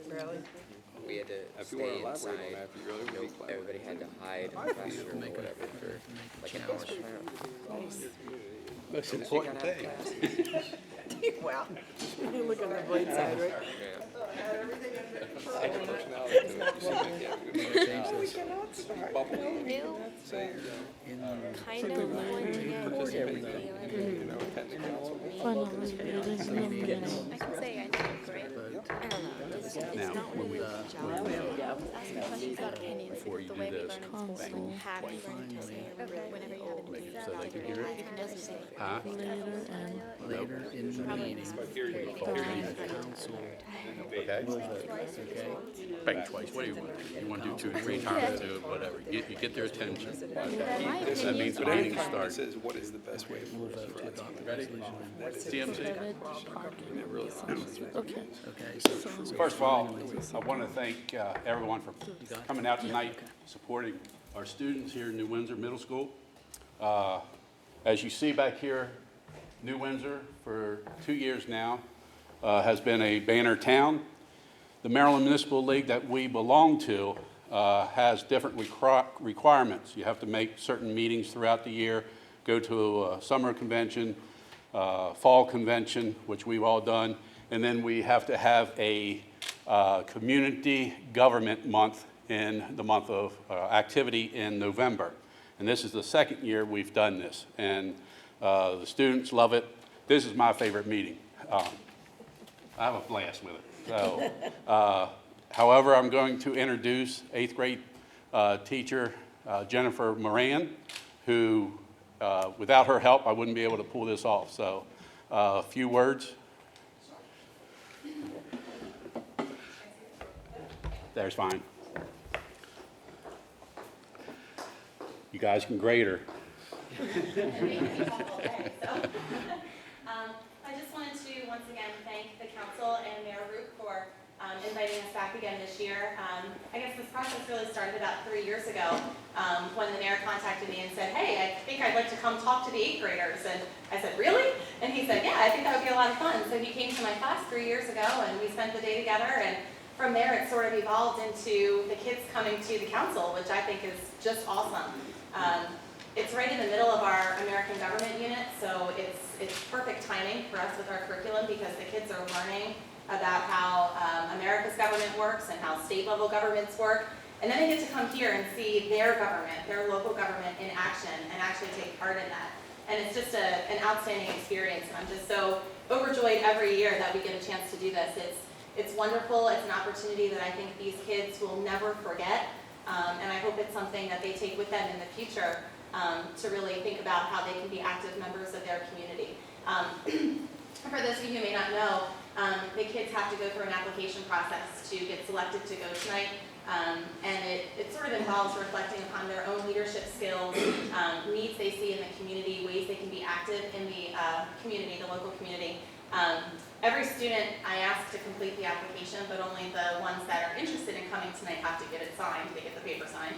Really? We had to If you want to stay elaborate inside. on that, if you really You know, want to everybody had to hide in the classroom or whatever for like an hour. Most important thing. Wow. Look on the blade side, right? We cannot start. New, kind of one to get I can say I know great. I don't know. It's not really a job. Asking questions about opinions because the way we learn in school, like you have to learn to say whenever you have a debate about it, you can just say Later in the meeting, council. Okay. Bang twice. What do you want? You want to do 2 or 3 times, do whatever. You get their attention. That means the meeting It starts. says, what is the best way forward for our town? Ready? CMC? Okay, so First of all, I want to thank everyone for coming out tonight, supporting our students here in New Windsor Middle School. As you see back here, New Windsor for 2 years now has been a banner town. The Maryland Municipal League that we belong to has different requirements. You have to make certain meetings throughout the year, go to a summer convention, fall convention, which we've all done, and then we have to have a community government month in the month of activity in November. And this is the second year we've done this, and the students love it. This is my favorite meeting. I have a blast with it. So, however, I'm going to introduce 8th grade teacher Jennifer Moran, who, without her help, I wouldn't be able to pull this off. So, a few words. There's fine. You guys can grade her. I just wanted to once again thank the council and Mayor Roop for inviting us back again this year. I guess this process really started about 3 years ago when the mayor contacted me and said, hey, I think I'd like to come talk to the 8th graders. And I said, really? And he said, yeah, I think that would be a lot of fun. So he came to my class 3 years ago and we spent the day together, and from there it sort of evolved into the kids coming to the council, which I think is just awesome. It's right in the middle of our American government unit, so it's perfect timing for us with our curriculum because the kids are learning about how America's government works and how state level governments work. And then they get to come here and see their government, their local government in action and actually take part in that. And it's just an outstanding experience, and I'm just so overjoyed every year that we get a chance to do this. It's wonderful. It's an opportunity that I think these kids will never forget, and I hope it's something that they take with them in the future to really think about how they can be active members of their community. For those of you who may not know, the kids have to go through an application process to get selected to go tonight, and it sort of involves reflecting upon their own leadership skills, needs they see in the community, ways they can be active in the community, the local community. Every student I ask to complete the application, but only the ones that are interested in coming tonight have to get it signed, they get the paper signed.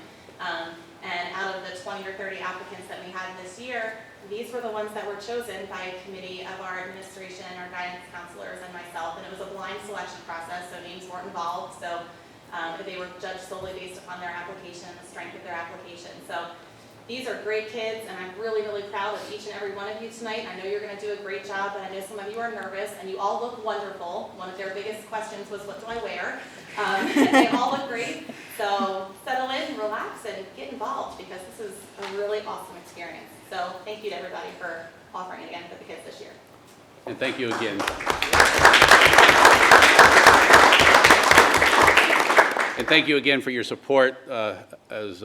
And out of the 20 or 30 applicants that we had this year, these were the ones that were chosen by a committee of our administration, our guidance counselors, and myself. And it was a blind selection process, so names weren't involved. So they were judged solely based upon their application and the strength of their application. So these are great kids, and I'm really, really proud of each and every one of you tonight. I know you're going to do a great job, but I know some of you are nervous, and you all look wonderful. One of their biggest questions was, what do I wear? And they all look great. So settle in, relax, and get involved, because this is a really awesome experience. So thank you to everybody for offering it again for the kids this year. And thank you again. And thank you again for your support. As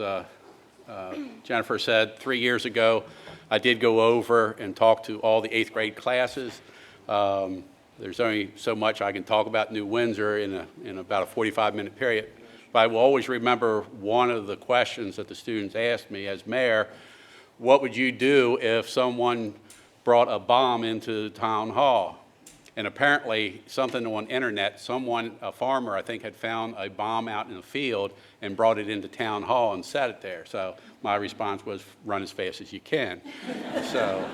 Jennifer said, 3 years ago, I did go over and talk to all the 8th grade classes. There's only so much I can talk about New Windsor in about a 45-minute period. But I will always remember one of the questions that the students asked me as mayor: what would you do if someone brought a bomb into the town hall? And apparently, something on the internet, a farmer, I think, had found a bomb out in the field and brought it into town hall and set it there. So my response was, run as fast as you can. So,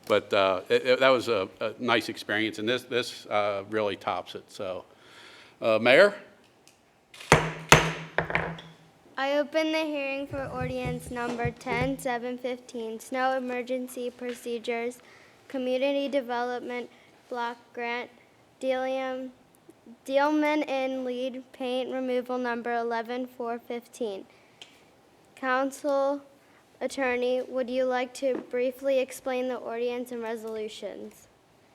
But that was a nice experience, and this really tops it. So, Mayor? I open the hearing for ordinance number 10715, snow emergency procedures, community development block grant, Dealman in lead paint removal number 11415. Council Attorney, would you like to briefly explain the ordinance and resolutions?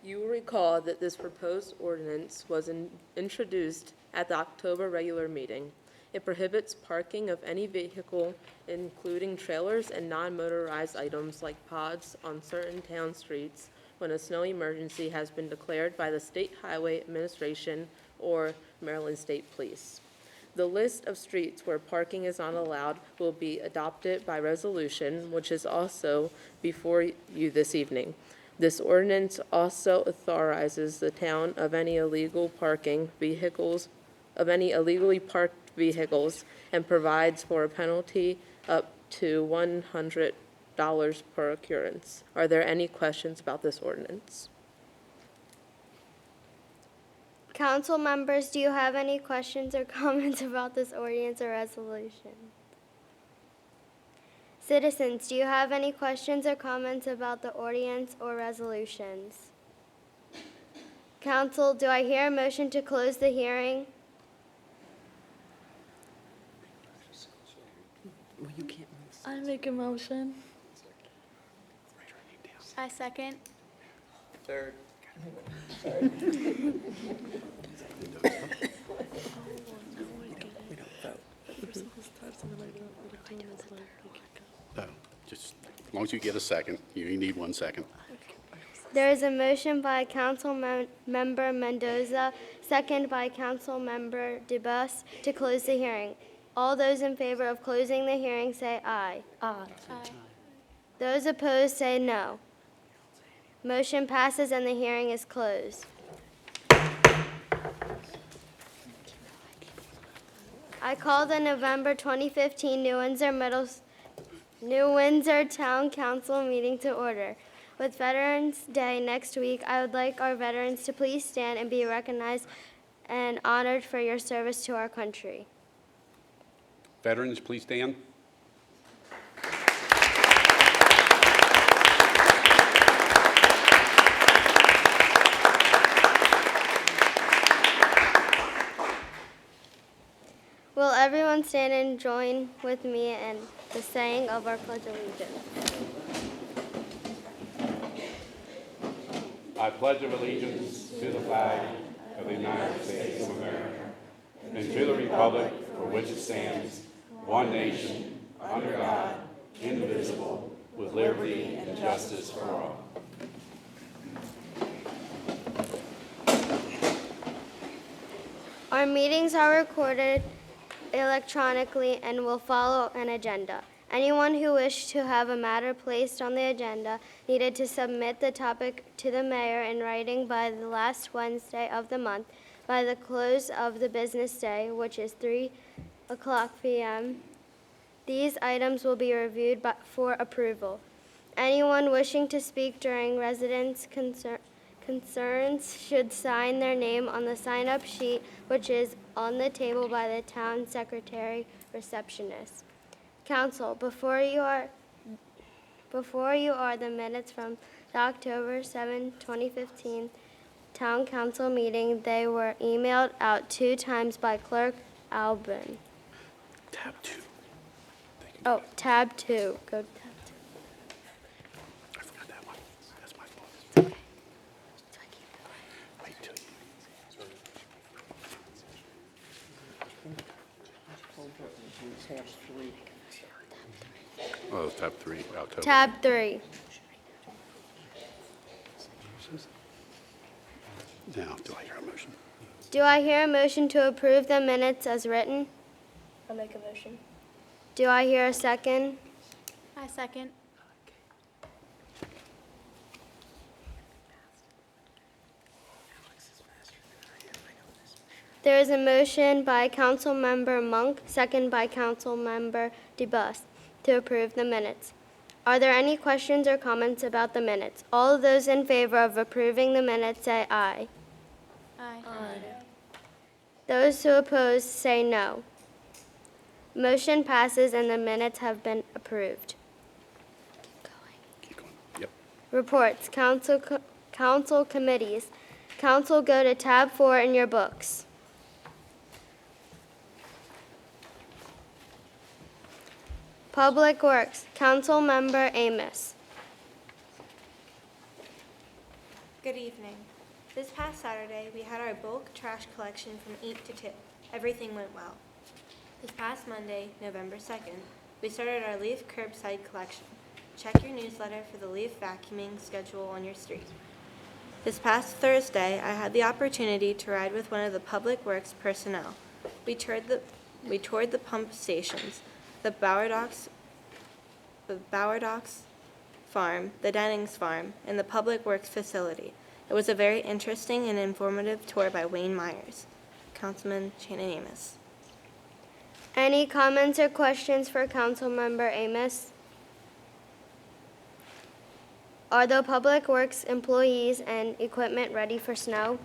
You will recall that this proposed ordinance was introduced at the October regular meeting. It prohibits parking of any vehicle, including trailers and non-motorized items like pods, on certain town streets when a snow emergency has been declared by the State Highway Administration or Maryland State Police. The list of streets where parking is not allowed will be adopted by resolution, which is also before you this evening. This ordinance also authorizes the town of any illegally parked vehicles and provides for a penalty up to $100 per occurrence. Are there any questions about this ordinance? Council members, do you have any questions or comments about this ordinance or resolution? Citizens, do you have any questions or comments about the ordinance or resolutions? Council, do I hear a motion to close the hearing? Well, you can't move. I make a motion. I second. Third. No, just as long as you get a second. You need 1 second. There is a motion by Council Member Mendoza, second by Council Member DeBus to close the hearing. All those in favor of closing the hearing say aye. Aye. Those opposed say no. Motion passes and the hearing is closed. I call the November 2015 New Windsor Town Council meeting to order. With Veterans Day next week, I would like our veterans to please stand and be recognized and honored for your service to our country. Veterans, please stand. Will everyone stand and join with me in the saying of our Pledge of Allegiance? I pledge allegiance to the flag of the United States of America and to the republic for which it stands, one nation, under God, indivisible, with liberty and justice for all. Our meetings are recorded electronically and will follow an agenda. Anyone who wished to have a matter placed on the agenda needed to submit the topic to the mayor in writing by the last Wednesday of the month by the close of the business day, which is 3:00 p.m. These items will be reviewed for approval. Anyone wishing to speak during residents' concerns should sign their name on the sign-up sheet, which is on the table by the town secretary receptionist. Council, before you are the minutes from the October 7, 2015 Town Council meeting. They were emailed out 2 times by Clerk Albin. Tab 2. Oh, tab 2. Go to tab 2. I forgot that one. That's my fault. Wait till you. Oh, tab 3, October. Tab 3. Now, do I hear a motion? Do I hear a motion to approve the minutes as written? I make a motion. Do I hear a second? I second. There is a motion by Councilmember Monk, second by Councilmember DeBus, to approve the minutes. Are there any questions or comments about the minutes? All of those in favor of approving the minutes say aye. Aye. Those who oppose say no. Motion passes and the minutes have been approved. Keep going. Yep. Reports, council committees. Council, go to tab 4 in your books. Public Works, Council Member Amos. Good evening. This past Saturday, we had our bulk trash collection from 8 to 2. Everything went well. This past Monday, November 2nd, we started our leaf curbside collection. Check your newsletter for the leaf vacuuming schedule on your street. This past Thursday, I had the opportunity to ride with one of the Public Works personnel. We toured the pump stations, the Bowerdocks farm, the Dennings farm, and the Public Works facility. It was a very interesting and informative tour by Wayne Myers. Councilman Shannon Amos. Any comments or questions for Councilmember Amos? Are the Public Works employees and equipment ready for snow?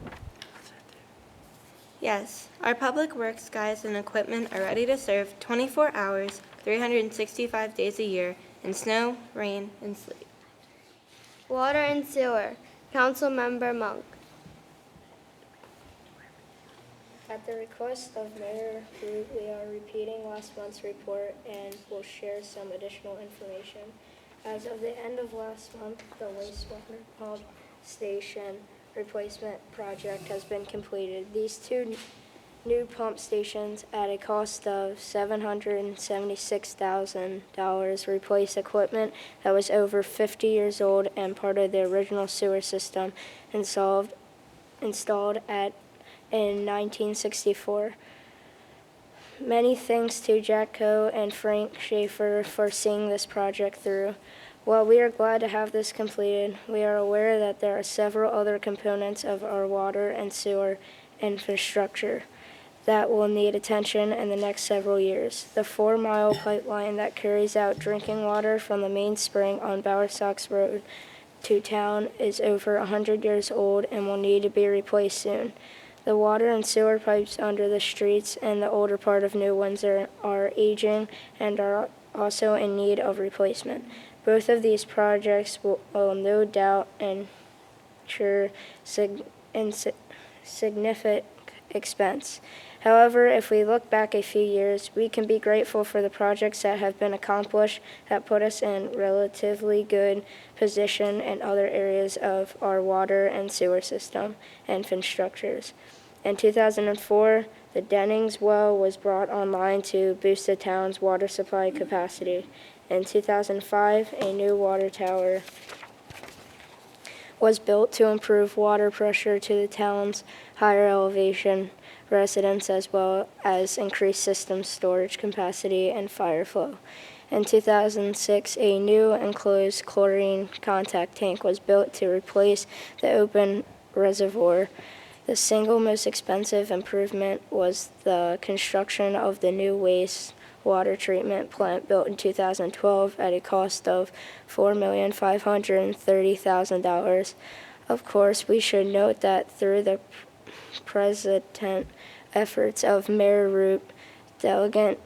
Yes, our Public Works guys and equipment are ready to serve 24 hours, 365 days a year in snow, rain, and sleet. Water and Sewer, Councilmember Monk. At the request of Mayor Root, we are repeating last month's report and will share some additional information. As of the end of last month, the wastewater pump station replacement project has been completed. These two new pump stations at a cost of $776,000 replace equipment that was over 50 years old and part of the original sewer system installed in 1964. Many thanks to Jack Coe and Frank Schaefer for seeing this project through. While we are glad to have this completed, we are aware that there are several other components of our water and sewer infrastructure that will need attention in the next several years. The 4-mile pipeline that carries out drinking water from the main spring on Bowersox Road to town is over 100 years old and will need to be replaced soon. The water and sewer pipes under the streets and the older part of New Windsor are aging and are also in need of replacement. Both of these projects will no doubt incur significant expense. However, if we look back a few years, we can be grateful for the projects that have been accomplished that put us in relatively good position in other areas of our water and sewer system and infrastructures. In 2004, the Dennings well was brought online to boost the town's water supply capacity. In 2005, a new water tower was built to improve water pressure to the town's higher elevation residents as well as increase system storage capacity and fire flow. In 2006, a new enclosed chlorine contact tank was built to replace the open reservoir. The single most expensive improvement was the construction of the new wastewater treatment plant built in 2012 at a cost of $4,530,000. Of course, we should note that through the present efforts of Mayor Root, Delegate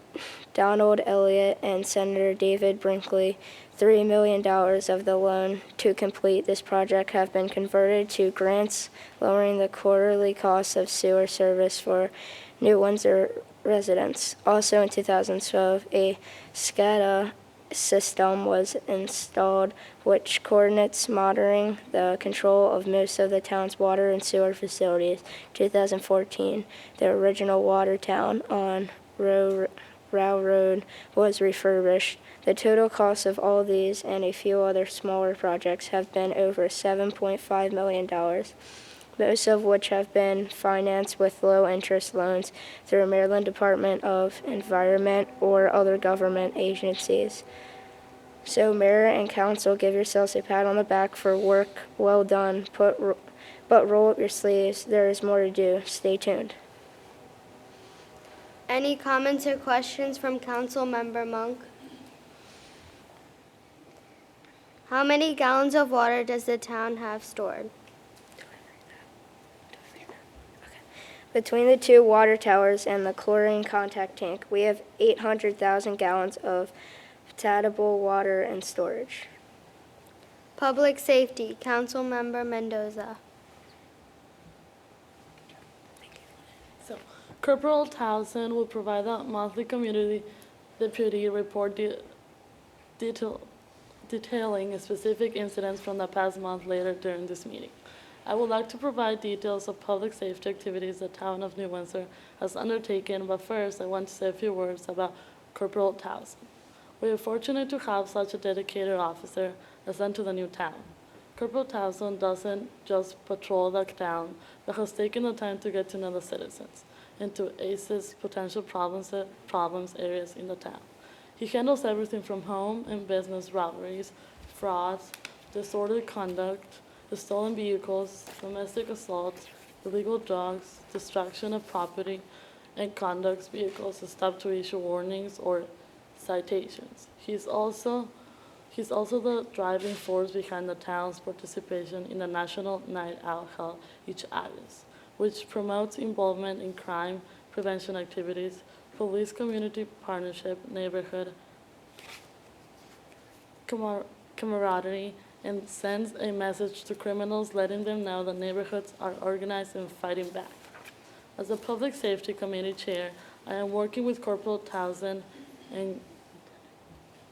Donald Elliott, and Senator David Brinkley, $3 million of the loan to complete this project have been converted to grants, lowering the quarterly cost of sewer service for New Windsor residents. Also in 2012, a SCADA system was installed which coordinates monitoring the control of most of the town's water and sewer facilities. 2014, the original water town on Row Road was refurbished. The total cost of all these and a few other smaller projects have been over $7.5 million, most of which have been financed with low-interest loans through Maryland Department of Environment or other government agencies. So Mayor and Council, give yourselves a pat on the back for work well done, but roll up your sleeves. There is more to do. Stay tuned. Any comments or questions from Councilmember Monk? How many gallons of water does the town have stored? Between the two water towers and the chlorine contact tank, we have 800,000 gallons of potable water in storage. Public safety, Councilmember Mendoza. So, Corporal Townsend will provide a monthly community deputy report detailing specific incidents from the past month later during this meeting. I would like to provide details of public safety activities the town of New Windsor has undertaken, but first I want to say a few words about Corporal Townsend. We are fortunate to have such a dedicated officer assigned to the new town. Corporal Townsend doesn't just patrol the town, but has taken the time to get to know the citizens and to assess potential problems areas in the town. He handles everything from home and business robberies, frauds, disorderly conduct, stolen vehicles, domestic assaults, illegal drugs, destruction of property, and conducts vehicles stopped to issue warnings or citations. He's also the driving force behind the town's participation in the National Night Out held each August, which promotes involvement in crime prevention activities, police-community partnership, neighborhood camaraderie, and sends a message to criminals letting them know that neighborhoods are organized and fighting back. As a public safety committee chair, I am working with Corporal Townsend and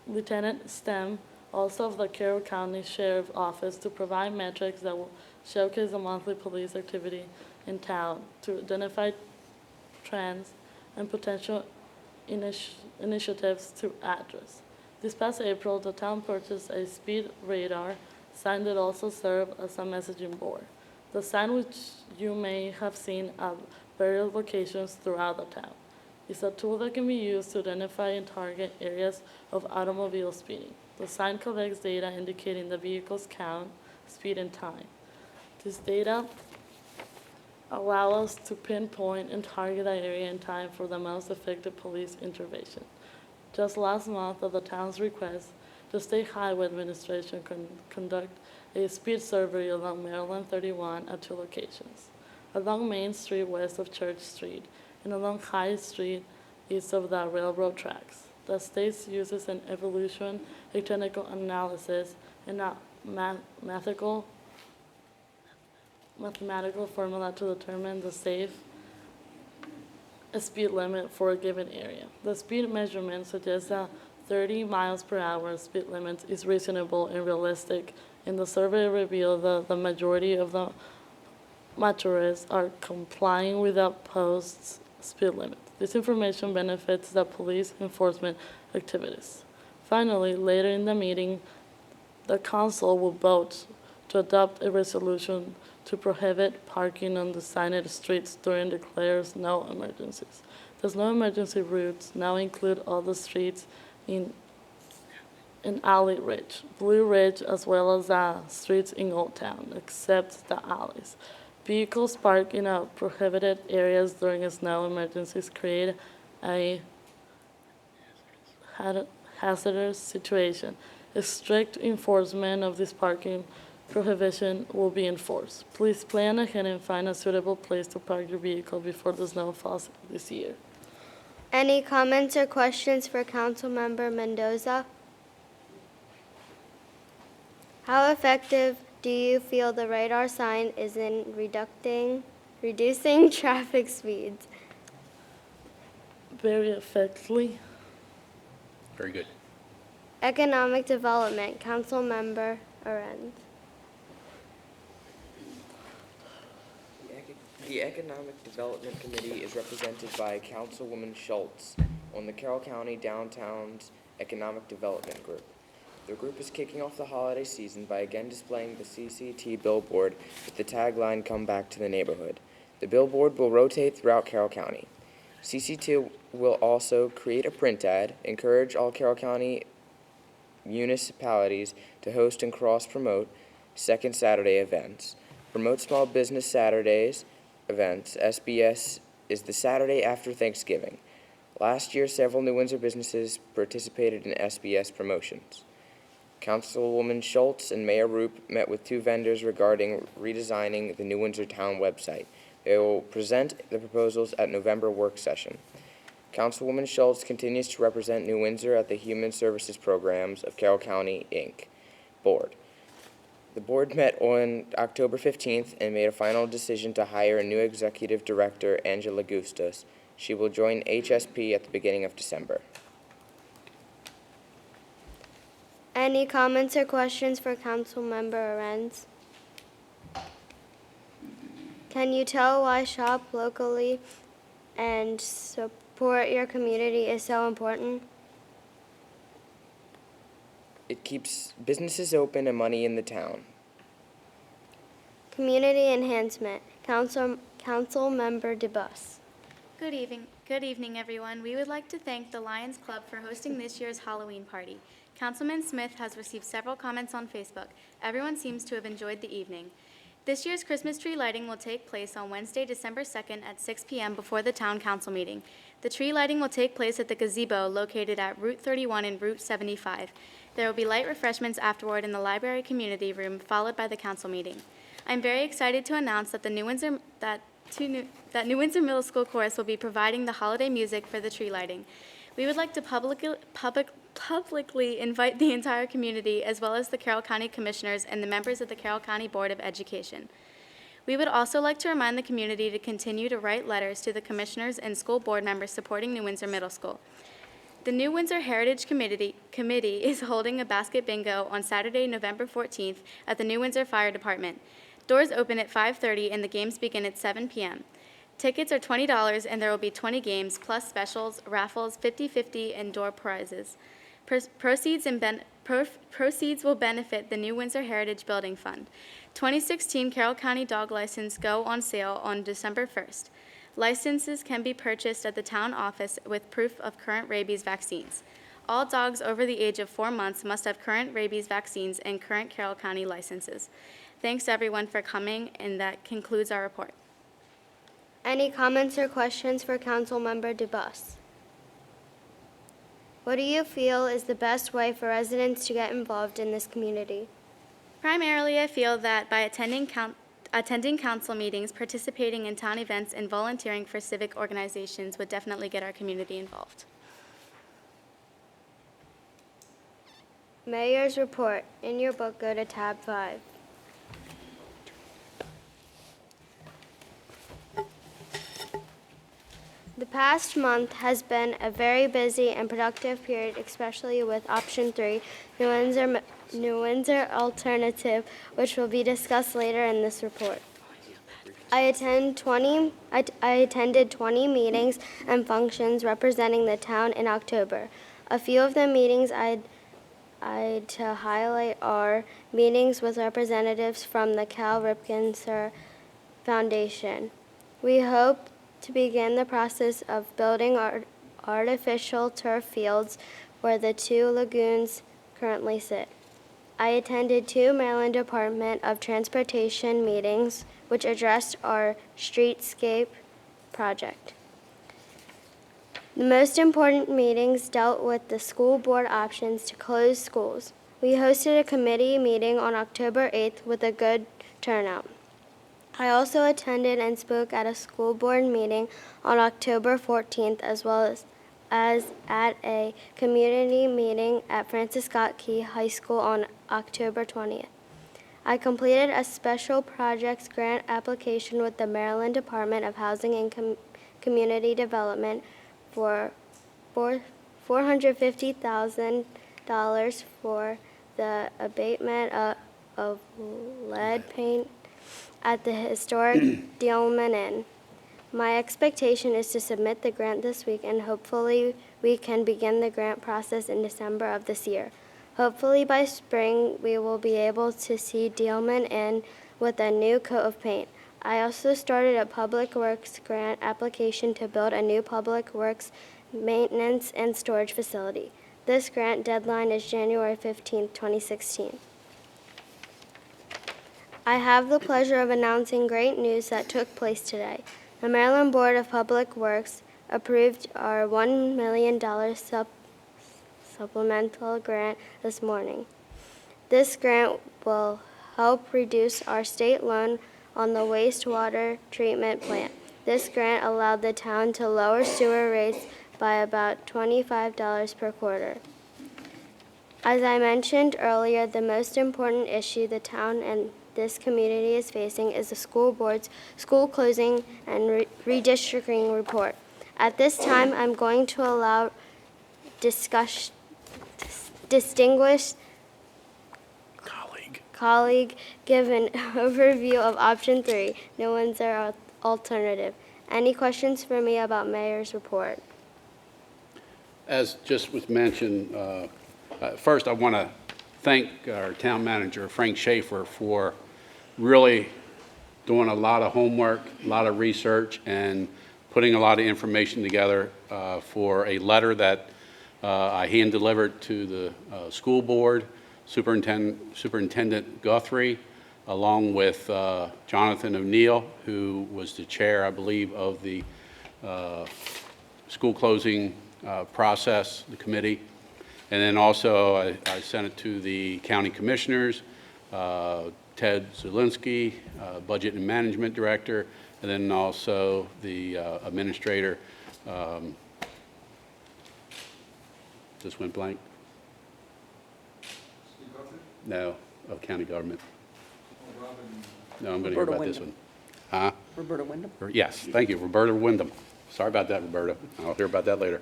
Lieutenant Stem, also of the Carroll County Sheriff's Office, to provide metrics that will showcase the monthly police activity in town to identify trends and potential initiatives to address. This past April, the town purchased a speed radar sign that also served as a messaging board. The sign, which you may have seen at various locations throughout the town, is a tool that can be used to identify and target areas of automobile speeding. The sign collects data indicating the vehicle's count, speed, and time. This data allow us to pinpoint and target the area and time for the most effective police intervention. Just last month, at the town's request, the State Highway Administration conduct a speed survey along Maryland 31 at two locations, along Main Street west of Church Street and along High Street east of the railroad tracks. The state uses an evolution, a technical analysis, and a mathematical formula to determine the safe speed limit for a given area. The speed measurement suggests that 30 miles per hour speed limit is reasonable and realistic, and the survey revealed that the majority of the motorists are complying with the posted speed limit. This information benefits the police enforcement activities. Finally, later in the meeting, the council will vote to adopt a resolution to prohibit parking on designated streets during declared snow emergencies. The snow emergency routes now include all the streets in Alley Ridge, Blue Ridge, as well as the streets in Old Town, except the alleys. Vehicles parked in prohibited areas during snow emergencies create a hazardous situation. A strict enforcement of this parking prohibition will be enforced. Please plan ahead and find a suitable place to park your vehicle before the snow falls this year. Any comments or questions for Councilmember Mendoza? How effective do you feel the radar sign is in reducing traffic speeds? Very effectively. Very good. Economic development, Councilmember Arend. The Economic Development Committee is represented by Councilwoman Schultz on the Carroll County Downtown's Economic Development Group. The group is kicking off the holiday season by again displaying the CCT billboard with the tagline, "Come Back to the Neighborhood." The billboard will rotate throughout Carroll County. CCT will also create a print ad, encourage all Carroll County municipalities to host and cross-promote Second Saturday events, promote Small Business Saturdays events. SBS is the Saturday after Thanksgiving. Last year, several New Windsor businesses participated in SBS promotions. Councilwoman Schultz and Mayor Roop met with 2 vendors regarding redesigning the New Windsor Town website. They will present the proposals at November work session. Councilwoman Schultz continues to represent New Windsor at the Human Services Programs of Carroll County, Inc. Board. The board met on October 15th and made a final decision to hire a new executive director, Angela Gustos. She will join HSP at the beginning of December. Any comments or questions for Councilmember Arends? Can you tell why shop locally and support your community is so important? It keeps businesses open and money in the town. Community enhancement. Councilmember DeBus. Good evening, everyone. We would like to thank the Lions Club for hosting this year's Halloween party. Councilman Smith has received several comments on Facebook. Everyone seems to have enjoyed the evening. This year's Christmas tree lighting will take place on Wednesday, December 2nd at 6 p.m. before the Town Council meeting. The tree lighting will take place at the gazebo located at Route 31 and Route 75. There will be light refreshments afterward in the library community room, followed by the council meeting. I'm very excited to announce that New Windsor Middle School Chorus will be providing the holiday music for the tree lighting. We would like to publicly invite the entire community, as well as the Carroll County Commissioners and the members of the Carroll County Board of Education. We would also like to remind the community to continue to write letters to the commissioners and school board members supporting New Windsor Middle School. The New Windsor Heritage Committee is holding a basket bingo on Saturday, November 14th at the New Windsor Fire Department. Doors open at 5:30 and the games begin at 7 p.m. Tickets are $20 and there will be 20 games, plus specials, raffles, 50-50, and door prizes. Proceeds will benefit the New Windsor Heritage Building Fund. 2016 Carroll County Dog License go on sale on December 1st. Licenses can be purchased at the town office with proof of current rabies vaccines. All dogs over the age of 4 months must have current rabies vaccines and current Carroll County licenses. Thanks everyone for coming, and that concludes our report. Any comments or questions for Councilmember DeBus? What do you feel is the best way for residents to get involved in this community? Primarily, I feel that by attending council meetings, participating in town events, and volunteering for civic organizations would definitely get our community involved. Mayor's report. In your book, go to tab 5. The past month has been a very busy and productive period, especially with Option 3, New Windsor Alternative, which will be discussed later in this report. I attended 20 meetings and functions representing the town in October. A few of the meetings I'd to highlight are meetings with representatives from the Cal Ripken Foundation. We hope to begin the process of building artificial turf fields where the 2 lagoons currently sit. I attended 2 Maryland Department of Transportation meetings which addressed our streetscape project. The most important meetings dealt with the school board options to close schools. We hosted a committee meeting on October 8th with a good turnout. I also attended and spoke at a school board meeting on October 14th, as well as at a community meeting at Francis Scott Key High School on October 20th. I completed a special projects grant application with the Maryland Department of Housing and Community Development for $450,000 for the abatement of lead paint at the historic Dealman Inn. My expectation is to submit the grant this week, and hopefully we can begin the grant process in December of this year. Hopefully by spring we will be able to see Dealman Inn with a new coat of paint. I also started a Public Works grant application to build a new Public Works maintenance and storage facility. This grant deadline is January 15, 2016. I have the pleasure of announcing great news that took place today. The Maryland Board of Public Works approved our $1 million supplemental grant this morning. This grant will help reduce our state loan on the wastewater treatment plant. This grant allowed the town to lower sewer rates by about $25 per quarter. As I mentioned earlier, the most important issue the town and this community is facing is the school board's school closing and redistricting report. At this time, I'm going to allow distinguished colleague give an overview of option 3, New Windsor alternative. Any questions for me about Mayor's report? As just was mentioned, first I want to thank our town manager, Frank Schaefer, for really doing a lot of homework, a lot of research, and putting a lot of information together for a letter that I hand-delivered to the school board, Superintendent Guthrie, along with Jonathan O'Neill, who was the chair, I believe, of the school closing process, the committee. And then also I sent it to the county commissioners, Ted Zielinski, Budget and Management Director, and then also the administrator. Just went blank. No, of county government. No, I'm going to hear about this one. Huh? Roberta Wyndham? Yes, thank you, Roberta Wyndham. Sorry about that, Roberta. I'll hear about that later.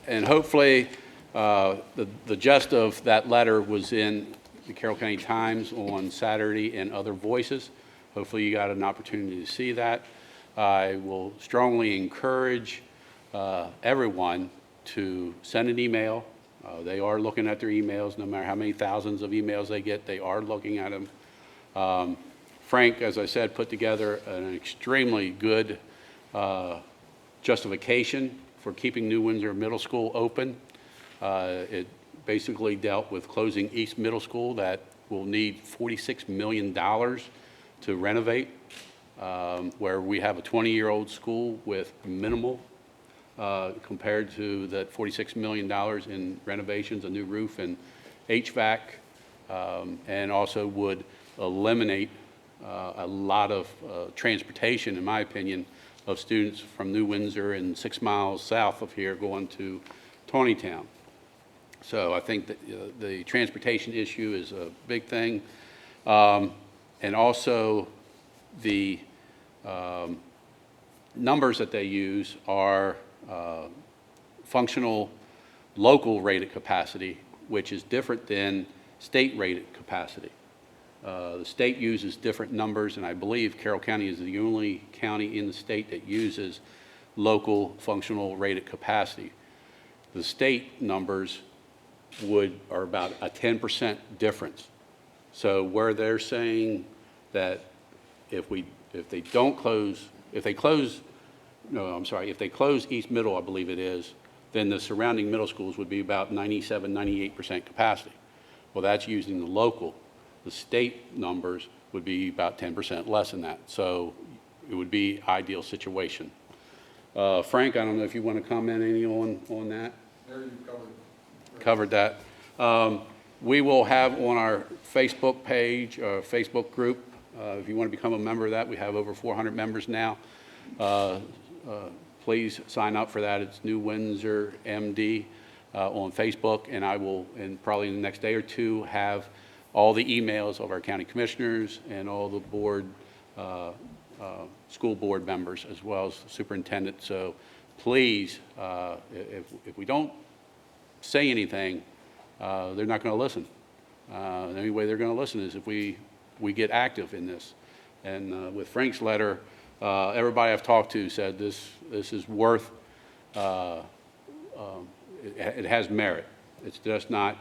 And hopefully, the gist of that letter was in the Carroll County Times on Saturday and other voices. Hopefully, you got an opportunity to see that. I will strongly encourage everyone to send an email. They are looking at their emails. No matter how many thousands of emails they get, they are looking at them. Frank, as I said, put together an extremely good justification for keeping New Windsor Middle School open. It basically dealt with closing East Middle School that will need $46 million to renovate, where we have a 20-year-old school with minimal compared to that $46 million in renovations, a new roof and HVAC, and also would eliminate a lot of transportation, in my opinion, of students from New Windsor and 6 miles south of here going to Tawnytown. So I think that the transportation issue is a big thing. And also the numbers that they use are functional local rated capacity, which is different than state rated capacity. The state uses different numbers, and I believe Carroll County is the only county in the state that uses local functional rated capacity. The state numbers are about a 10% difference. So where they're saying that if they close East Middle, I believe it is, then the surrounding middle schools would be about 97, 98% capacity. Well, that's using the local. The state numbers would be about 10% less than that. So it would be ideal situation. Frank, I don't know if you want to comment any on that? There you Covered that. We will have on our Facebook page, Facebook group, if you want to become a member of that, we have over 400 members now. Please sign up for that. It's New Windsor MD on Facebook, and I will, in probably the next day or two, have all the emails of our county commissioners and all the board, school board members, as well as the superintendent. So please, if we don't say anything, they're not going to listen. The only way they're going to listen is if we get active in this. And with Frank's letter, everybody I've talked to said this is worth, it has merit. It's just not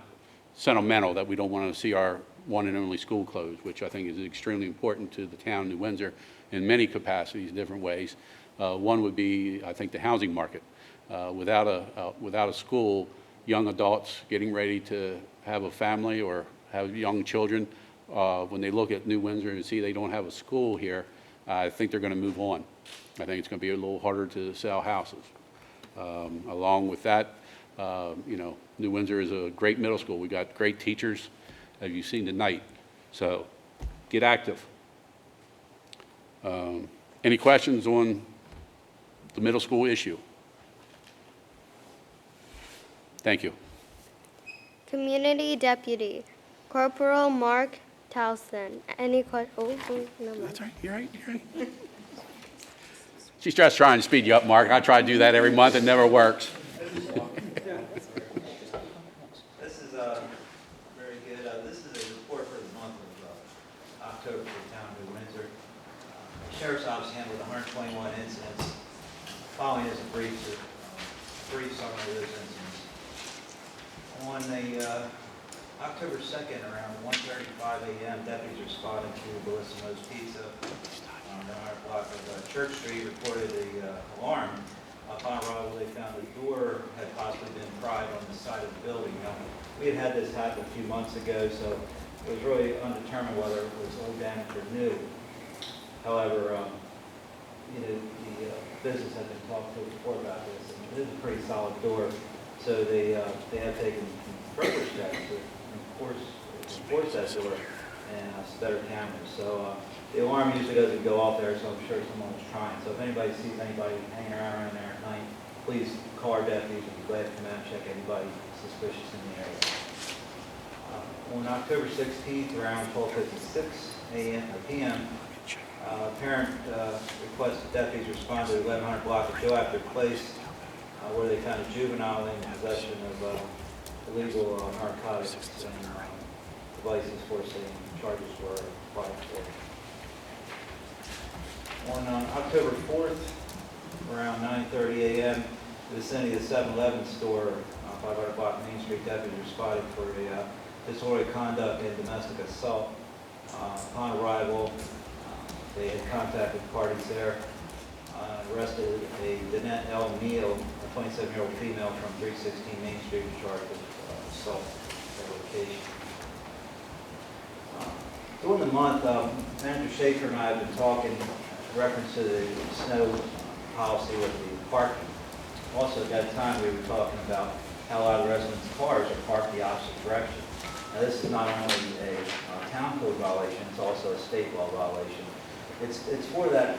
sentimental that we don't want to see our one and only school closed, which I think is extremely important to the town of New Windsor in many capacities, different ways. One would be, I think, the housing market. Without a school, young adults getting ready to have a family or have young children, when they look at New Windsor and see they don't have a school here, I think they're going to move on. I think it's going to be a little harder to sell houses. Along with that, New Windsor is a great middle school. We got great teachers, as you've seen tonight. So get active. Any questions on the middle school issue? Thank you. Community Deputy, Corporal Mark Towson. Any questions? No. That's right. You're right. She's just trying to speed you up, Mark. I try to do that every month. It never works. This is very good. This is a report for the month of October for the town of New Windsor. The Sheriff's Office handled 121 incidents. Following is a brief summary of those incidents. On the October 2nd, around 1:35 a.m., deputies responded to Bellissimo's Pizza on the 100 block of Church Street, reported the alarm. Upon arrival, they found the door had possibly been pried on the side of the building. Now, we had this happen a few months ago, so it was really undetermined whether it was old damage or new. However, the business had been talked to before about this, and it is a pretty solid door, so they have taken further steps to enforce that door and better cameras. So the alarm usually doesn't go off there, so I'm sure someone was trying. So if anybody sees anybody hanging around there at night, please call our deputies. We'll be glad to come out and check anybody suspicious in the area. On October 16th, around 12:56 p.m., a parent requested deputies respond to the 1100 block of Joe After Place, where they found a juvenile in possession of illegal narcotics and devices for saying charges were applied for. On October 4th, around 9:30 a.m., the vicinity of the 7-Eleven store, 500 block Main Street, deputies responded for a disorderly conduct and domestic assault. Upon arrival, they had contacted parties there, arrested a Danette L. Neal, a 27-year-old female from 316 Main Street, in charge of assault at location. During the month, Manager Schaefer and I have been talking in reference to the snow policy with the parking. Also, at that time, we were talking about how a lot of residents' cars are parked the opposite direction. Now, this is not only a town code violation, it's also a state law violation. It's for that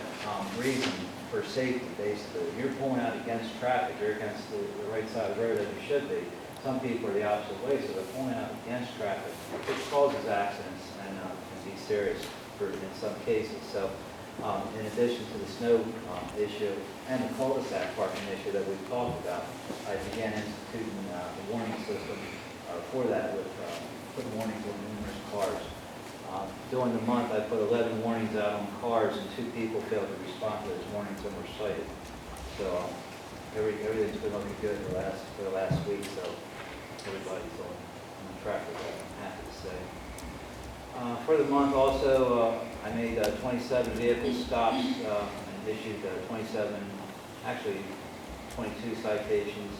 reason, for safety, basically. If you're pulling out against traffic, you're against the right side of the road as you should be. Some people are the opposite way, so they're pulling out against traffic, which causes accidents and can be serious in some cases. So, in addition to the snow issue and the cul-de-sac parking issue that we've talked about, I began instituting the warning system for that with putting warnings on numerous cars. During the month, I put 11 warnings out on cars, and 2 people failed to respond to those warnings and were cited. So everything's been looking good for the last week. So everybody's on track with that, I'm happy to say. For the month, also, I made 27 vehicle stops and issued 22 citations,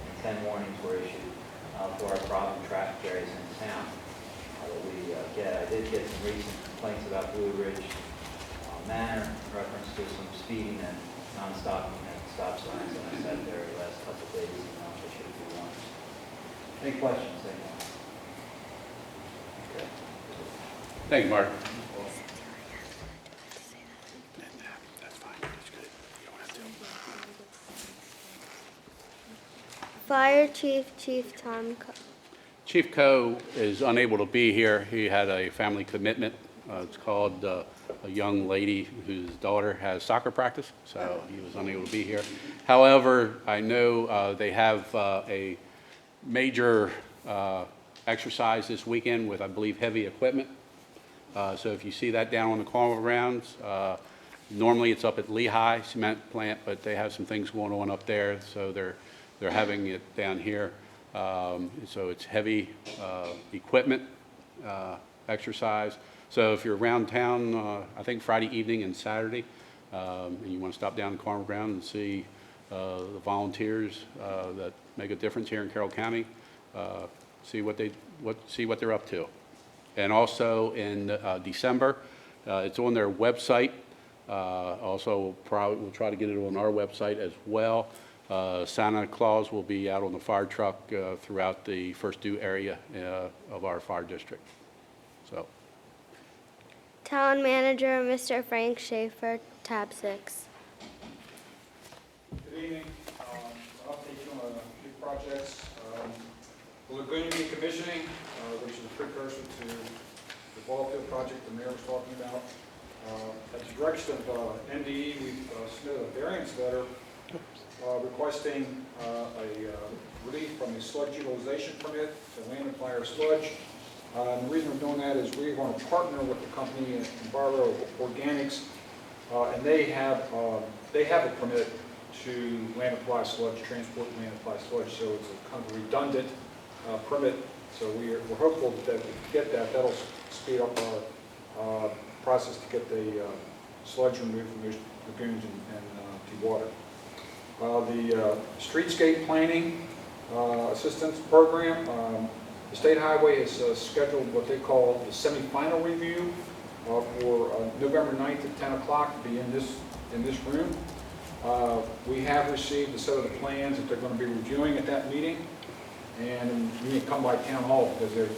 and 10 warnings were issued for our problem traffic areas in town. I did get some recent complaints about Blue Ridge Manor in reference to some speeding and non-stopping at stop signs, and I sat there the last couple of days and there should be one. Any questions, anyone? Okay. Thank you, Mark. That's fine. That's good. You don't have to. Fire Chief Tom Cook. Chief Coe is unable to be here. He had a family commitment. It's called a young lady whose daughter has soccer practice, so he was unable to be here. However, I know they have a major exercise this weekend with, I believe, heavy equipment. So if you see that down on the corner grounds, normally it's up at Lehigh Cement Plant, but they have some things going on up there, so they're having it down here. So it's heavy equipment exercise. So if you're around town, I think Friday evening and Saturday, and you want to stop down the Carmel Ground and see the volunteers that make a difference here in Carroll County, see what they're up to. And also in December, it's on their website. Also, we'll try to get it on our website as well. Santa Claus will be out on the fire truck throughout the First Due area of our fire district. So, Town Manager, Mr. Frank Schaefer, tab 6. Good evening. I'll update you on a few projects. The lagoon decommissioning, which is a precursor to the ball field project the mayor was talking about. At the direction of NDE, we've submitted a variance letter requesting a relief from a sludge utilization permit to land and fire sludge. And the reason we're doing that is we're going to partner with the company Enviro Organics, and they have a permit to land apply sludge, transport and land apply sludge, so it's a kind of redundant permit. So we're hopeful that if we get that, that'll speed up our process to get the sludge removed from those lagoons and dewater. The streetscape planning assistance program, the State Highway has scheduled what they call the semi-final review for November 9th at 10 o'clock to be in this room. We have received a set of the plans that they're going to be reviewing at that meeting, and you can come by town hall because they're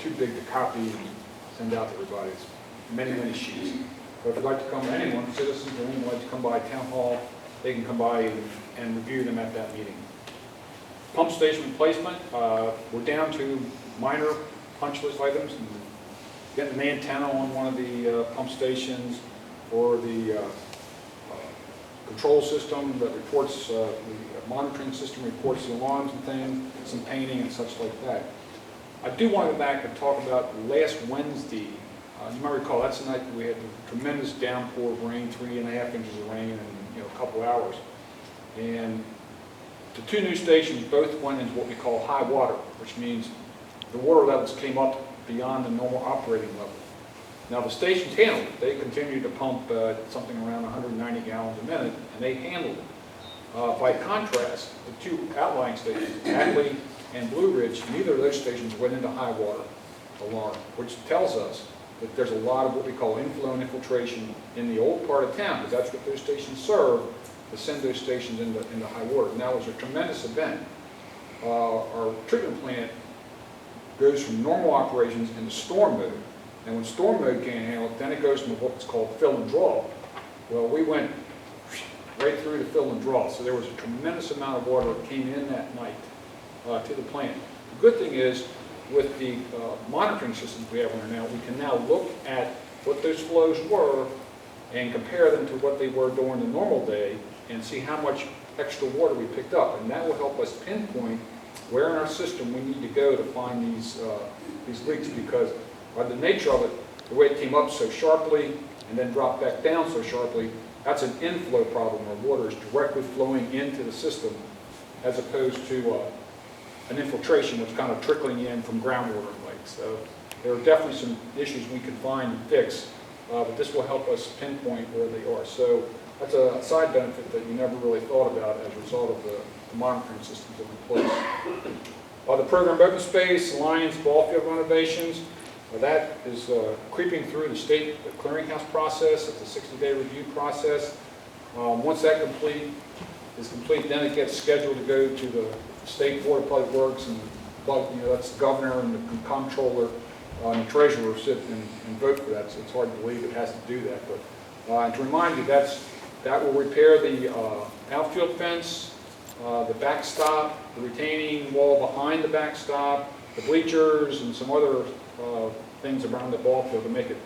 too big to copy and send out to everybody. It's many, many sheets. But if you'd like to come, anyone, citizens or anyone, like to come by town hall, they can come by and review them at that meeting. Pump station replacement, we're down to minor punch list items, and getting an antenna on one of the pump stations, or the control system that reports, the monitoring system reports the alarms and things, some painting and such like that. I do want to go back and talk about last Wednesday. You might recall that's the night that we had a tremendous downpour of rain, 3.5 inches of rain in a couple hours. And the two new stations both went into what we call high water, which means the water levels came up beyond the normal operating level. Now the stations handled it. They continued to pump something around 190 gallons a minute, and they handled it. By contrast, the two outlying stations, Ackley and Blue Ridge, neither of those stations went into high water alarm, which tells us that there's a lot of what we call inflow and infiltration in the old part of town, because that's what those stations serve, to send those stations into high water. Now, it was a tremendous event. Our treatment plant goes from normal operations into storm mode. And when storm mode can't handle it, then it goes into what's called fill and draw. Well, we went right through to fill and draw. So there was a tremendous amount of water that came in that night to the plant. The good thing is, with the monitoring systems we have on now, we can now look at what those flows were and compare them to what they were during the normal day and see how much extra water we picked up. And that will help us pinpoint where in our system we need to go to find these leaks, because by the nature of it, the way it came up so sharply and then dropped back down so sharply, that's an inflow problem where water is directly flowing into the system as opposed to an infiltration that's kind of trickling in from groundwater and lakes. So there are definitely some issues we can find and fix, but this will help us pinpoint where they are. So that's a side benefit that you never really thought about as a result of the monitoring systems that we place. The program open space, Lions ball field renovations, that is creeping through the state clearinghouse process. It's a 60-day review process. Once that is complete, then it gets scheduled to go to the State Board of Public Works, and that's the governor and the comptroller and the treasurer sit and vote for that. So it's hard to believe it has to do that. But and to remind you, that will repair the outfield fence, the backstop, the retaining wall behind the backstop, the bleachers, and some other things around the ball field to make it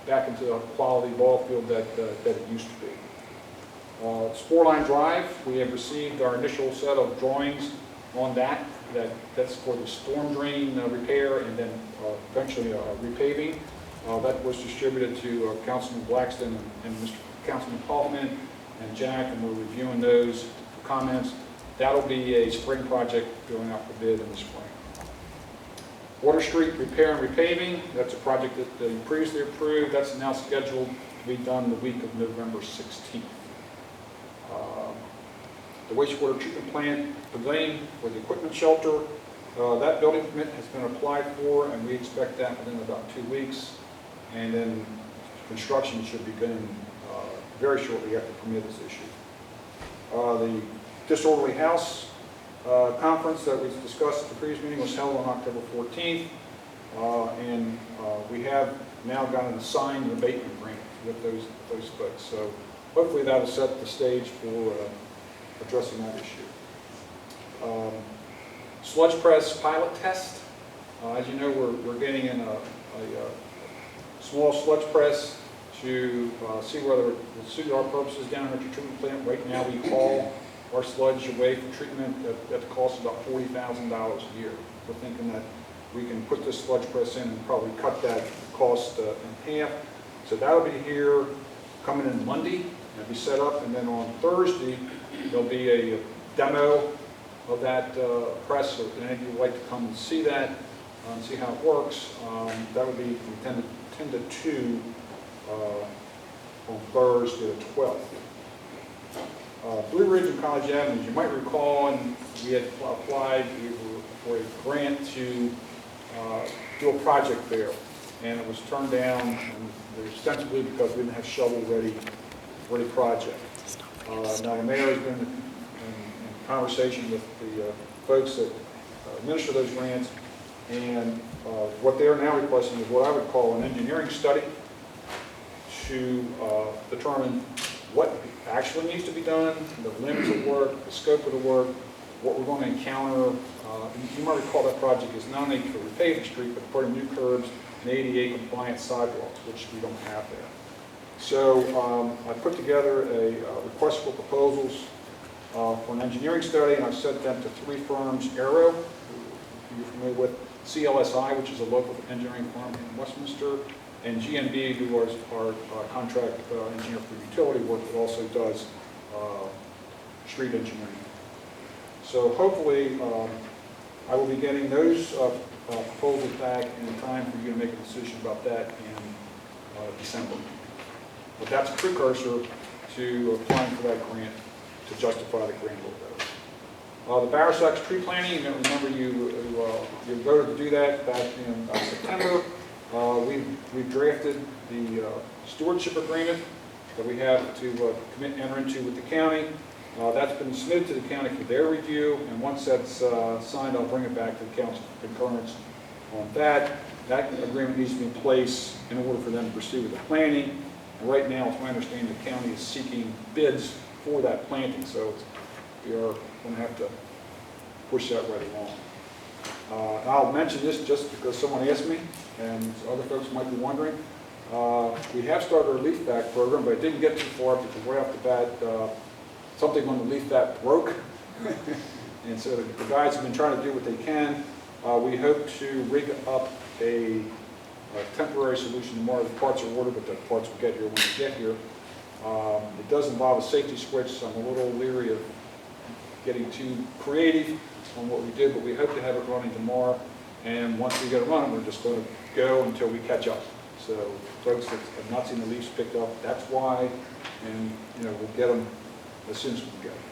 back into the quality ball field that it used to be. Sporeline Drive, we have received our initial set of drawings on that's for the storm drain repair and then eventually repaving. That was distributed to Councilman Blackston and Mr. Councilman Hoffman and Jack, and we're reviewing those for comments. That'll be a spring project going out for bid in the spring. Water Street repair and repaving, that's a project that you previously approved. That's now scheduled to be done the week of November 16th. The wastewater treatment plant pavilion for the equipment shelter, that building permit has been applied for, and we expect that within about 2 weeks. And then construction should begin very shortly after the permit is issued. The Disorderly House conference that was discussed at the previous meeting was held on October 14th. And we have now got an assigned abatement grant with those folks. So hopefully that'll set the stage for addressing that issue. Sludge press pilot test. As you know, we're getting in a small sludge press to see whether it will suit our purposes down at the treatment plant. Right now, we haul our sludge away for treatment at the cost of about $40,000 a year. We're thinking that we can put this sludge press in and probably cut that cost in half. So that'll be here coming in Monday. It'll be set up, and then on Thursday, there'll be a demo of that press. So if any of you would like to come and see that, and see how it works, that would be from 10 to 2 on Thursday the 12th. Blue Ridge and College Avenue, you might recall, and we had applied for a grant to do a project there, and it was turned down, ostensibly because we didn't have shovel-ready project. Now the mayor has been in conversation with the folks that administer those grants, and what they are now requesting is what I would call an engineering study to determine what actually needs to be done, the limits of work, the scope of the work, what we're going to encounter. You might recall that project is not only for repaving the street, but putting new curbs and ADA compliant sidewalks, which we don't have there. So I put together a request for proposals for an engineering study, and I've sent them to 3 firms: Aero, who you're familiar with, CLSI, which is a local engineering firm in Westminster, and GNB, who is our contract engineer for utility work, that also does street engineering. So hopefully, I will be getting those proposals back in time for you to make a decision about that in December. But that's a precursor to applying for that grant to justify the grant holder. The Barracks tree planting, remember you voted to do that back in September. We've drafted the stewardship agreement that we have to enter into with the county. That's been submitted to the county for their review, and once that's signed, I'll bring it back to the council for concurrence on that. That agreement needs to be in place in order for them to proceed with the planting. And right now, it's my understanding the county is seeking bids for that planting, so we are going to have to push that right along. I'll mention this just because someone asked me, and other folks might be wondering. We have started our leaf vac program, but it didn't get too far because right off the bat, something on the leaf vac broke. And so the guys have been trying to do what they can. We hope to rig up a temporary solution tomorrow. The parts are ordered, but the parts will get here when they get here. It does involve a safety switch, so I'm a little leery of getting too creative on what we did, but we hope to have it running tomorrow. And once we get it running, we're just going to go until we catch up. So folks that have not seen the leaves picked up, that's why, and we'll get them as soon as we can get them.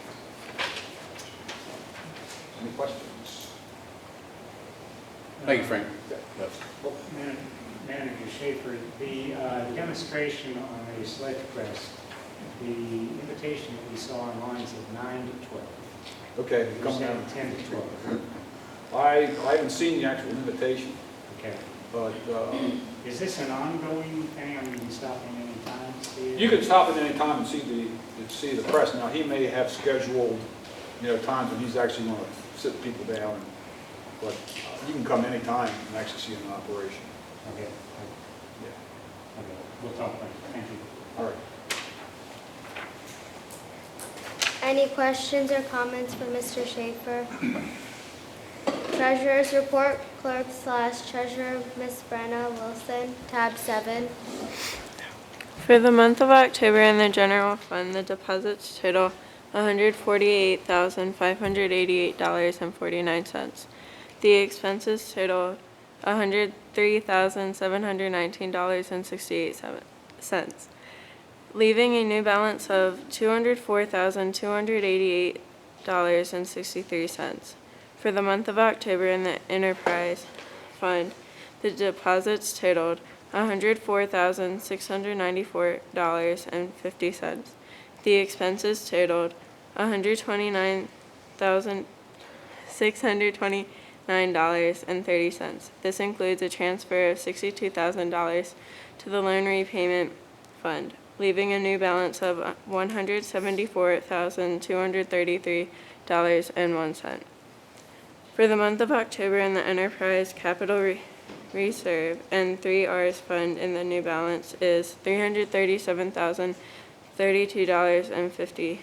Any questions? Thank you, Frank. Well, Manager Schaefer, the demonstration on the sled press, the invitation that we saw online said 9 to 12. Okay, You're come saying down. 10 to 12. I haven't seen the actual invitation, Okay. but Is this an ongoing thing? I mean, you stop in any time to see it? you can stop at any time and see the press. Now, he may have scheduled, times when he's actually going to sit people down, but you can come any time and actually see it in operation. Okay. Yeah. Okay. We'll talk later. Thank you. All right. Any questions or comments for Mr. Schaefer? Treasurer's report, clerk/treasurer, Ms. Brenna Wilson, tab 7. For the month of October in the general fund, the deposits total $148,588.49. The expenses total $103,719.68, leaving a new balance of $204,288.63. For the month of October in the enterprise fund, the deposits totaled $104,694.50. The expenses totaled $129,629.30. This includes a transfer of $62,000 to the loan repayment fund, leaving a new balance of $174,233.01. For the month of October, in the Enterprise Capital Reserve and 3Rs Fund, in the new balance is $337,032.55.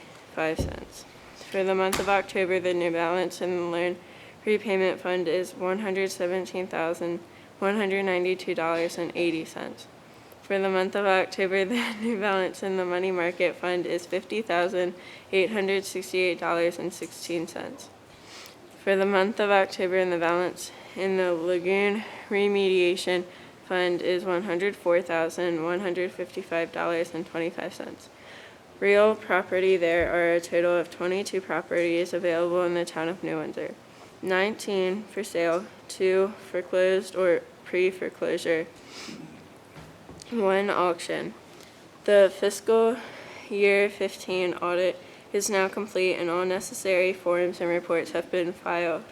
For the month of October, the new balance in the loan repayment fund is $117,192.80. For the month of October, the new balance in the money market fund is $50,868.16. For the month of October, the balance in the lagoon remediation fund is $104,155.25. Real property: there are a total of 22 properties available in the town of New Windsor. 19 for sale, 2 foreclosed or pre-foreclosure, 1 auction. The fiscal year 15 audit is now complete, and all necessary forms and reports have been filed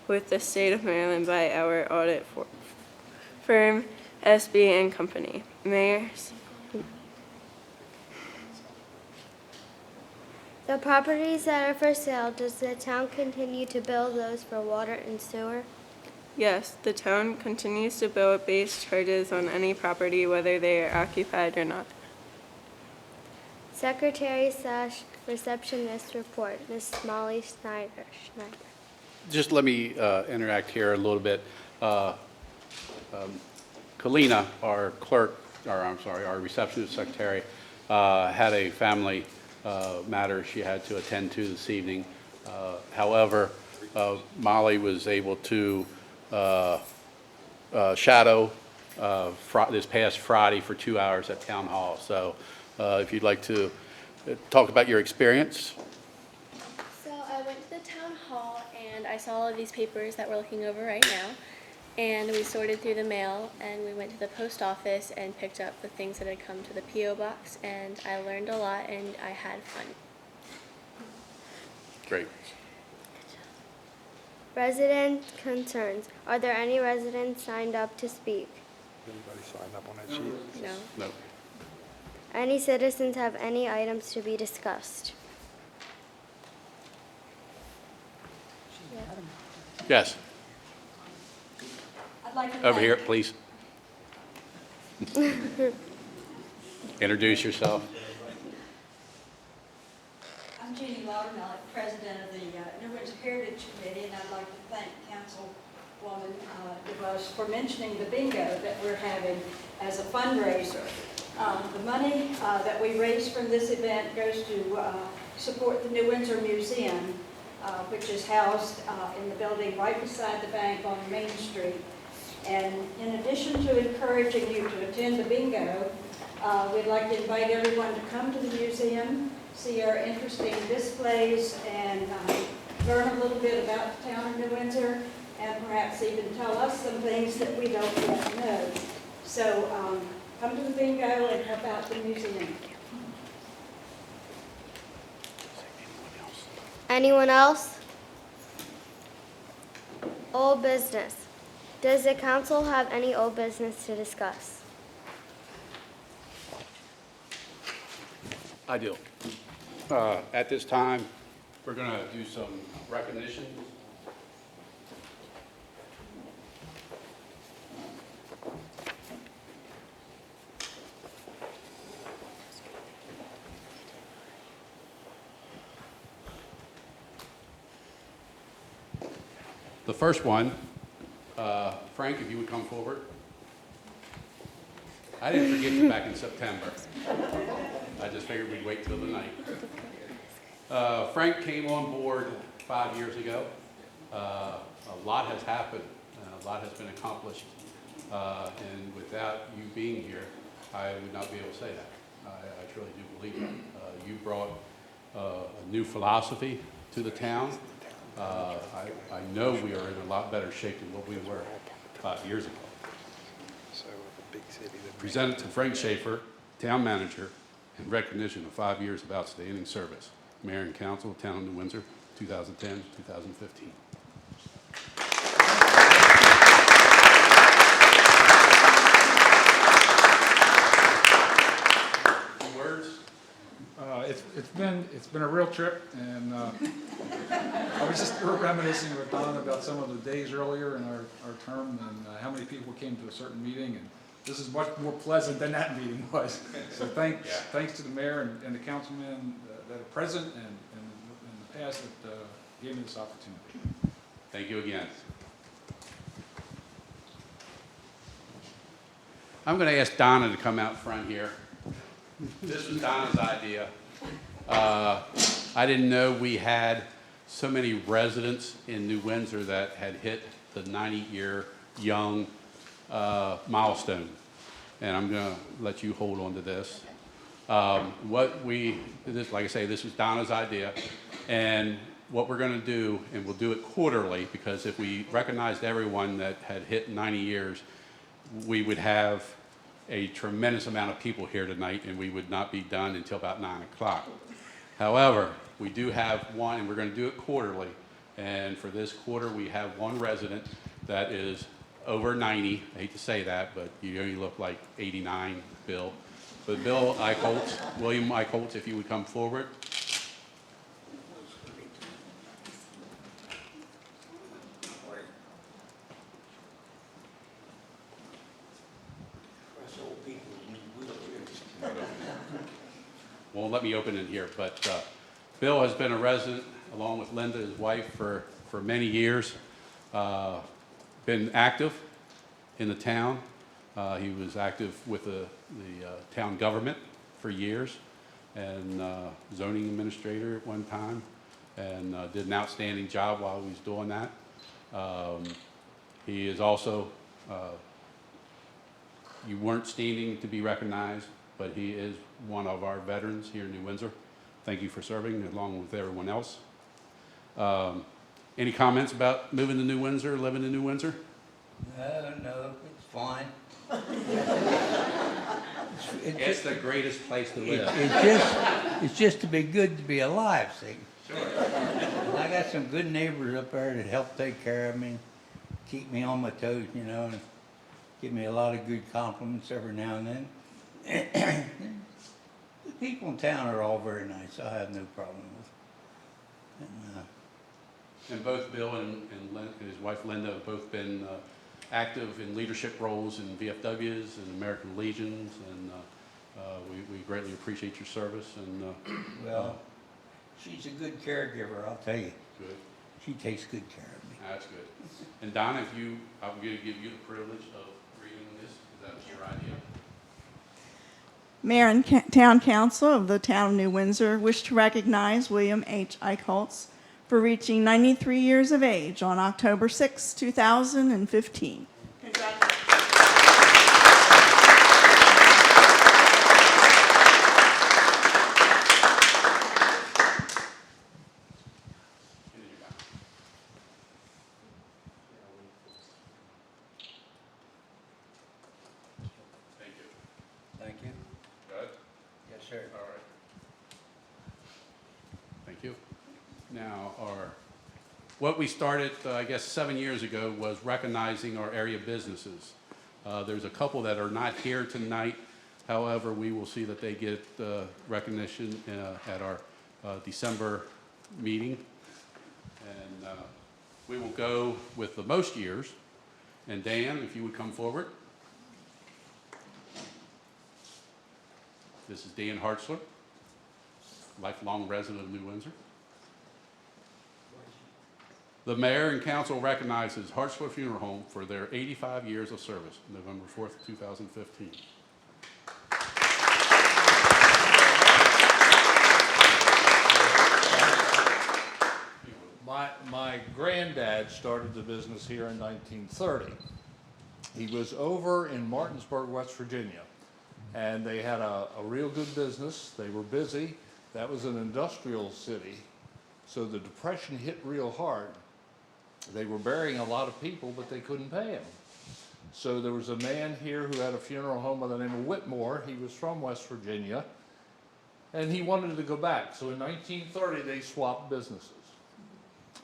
with the state of Maryland by our audit firm, SB and Company. Mayors. The properties that are for sale, does the town continue to bill those for water and sewer? Yes, the town continues to bill base charges on any property, whether they are occupied or not. Secretary/receptionist report, Ms. Molly Schneider. Just let me interact here a little bit. Kalina, our clerk, or I'm sorry, our receptionist secretary, had a family matter she had to attend to this evening. However, Molly was able to shadow this past Friday for 2 hours at Town Hall. So if you'd like to talk about your experience. So I went to the town hall and I saw all of these papers that we're looking over right now. And we sorted through the mail and we went to the post office and picked up the things that had come to the P.O. box, and I learned a lot and I had fun. Great. Resident concerns. Are there any residents signed up to speak? Anybody signed up on that sheet? No. No. Any citizens have any items to be discussed? Yes. I'd like to Over thank- here, please. Introduce yourself. I'm Jeannie Laudermilk, president of the New Windsor Heritage Committee, and I'd like to thank Councilwoman DeVos for mentioning the bingo that we're having as a fundraiser. The money that we raise from this event goes to support the New Windsor Museum, which is housed in the building right beside the bank on Main Street. And in addition to encouraging you to attend the bingo, we'd like to invite everyone to come to the museum, see our interesting displays, and learn a little bit about the town of New Windsor, and perhaps even tell us some things that we don't yet know. So come to the bingo and help out the museum. Anyone else? Old business. Does the council have any old business to discuss? I do. At this time, we're going to do some recognition. The first one, Frank, if you would come forward. I didn't forget you back in September. I just figured we'd wait till the night. Frank came on board 5 years ago. A lot has happened, a lot has been accomplished, and without you being here, I would not be able to say that. I truly do believe that. You brought a new philosophy to the town. I know we are in a lot better shape than what we were 5 years ago. So the big city that Presented to Frank Schaefer, town manager, in recognition of 5 years of outstanding service. Mayor and Council of Town of New Windsor, 2010 to 2015. Words? It's been a real trip, and I was just reminiscing with Don about some of the days earlier in our term and how many people came to a certain meeting, and this is much more pleasant than that meeting was. So thanks to the mayor and the councilmen that are present and in the past that gave me this opportunity. Thank you again. I'm going to ask Donna to come out front here. This was Donna's idea. I didn't know we had so many residents in New Windsor that had hit the 90-year young milestone. And I'm going to let you hold on to this. Like I say, this was Donna's idea. And what we're going to do, and we'll do it quarterly, because if we recognized everyone that had hit 90 years, we would have a tremendous amount of people here tonight, and we would not be done until about 9 o'clock. However, we do have one, and we're going to do it quarterly. And for this quarter, we have one resident that is over 90. I hate to say that, but you only look like 89, Bill. But Bill Eichholz, William Eichholz, if you would come forward. Won't let me open it here, but Bill has been a resident along with Linda, his wife, for many years. Been active in the town. He was active with the town government for years, and zoning administrator at one time, and did an outstanding job while he was doing that. He is also, you weren't standing to be recognized, but he is one of our veterans here in New Windsor. Thank you for serving along with everyone else. Any comments about moving to New Windsor, living in New Windsor? No, it's fine. It's the greatest place to live. It's just to be good to be alive, see. Sure. I got some good neighbors up there that help take care of me, keep me on my toes, you know, and give me a lot of good compliments every now and then. The people in town are all very nice. I have no problem with them. And both Bill and his wife Linda have both been active in leadership roles in VFWs and American Legions, and we greatly appreciate your service. And well, she's a good caregiver, I'll tell you. Good. She takes good care of me. That's good. And Donna, I'm going to give you the privilege of reading this, because that's your idea. Mayor and Town Council of the Town of New Windsor wish to recognize William H. Eichholz for reaching 93 years of age on October 6, 2015. Congratulations. Thank you. Good? Yes, sir. All right. Thank you. Now, what we started, I guess, 7 years ago was recognizing our area businesses. There's a couple that are not here tonight. However, we will see that they get recognition at our December meeting. And we will go with the most years. And Dan, if you would come forward. This is Dan Hartzler, lifelong resident of New Windsor. The mayor and council recognizes Hartzler Funeral Home for their 85 years of service, November 4th, 2015. My granddad started the business here in 1930. He was over in Martinsburg, West Virginia, and they had a real good business. They were busy. That was an industrial city, so the Depression hit real hard. They were burying a lot of people, but they couldn't pay them. So there was a man here who had a funeral home by the name of Whitmore. He was from West Virginia. and he wanted to go back. So in 1930, they swapped businesses.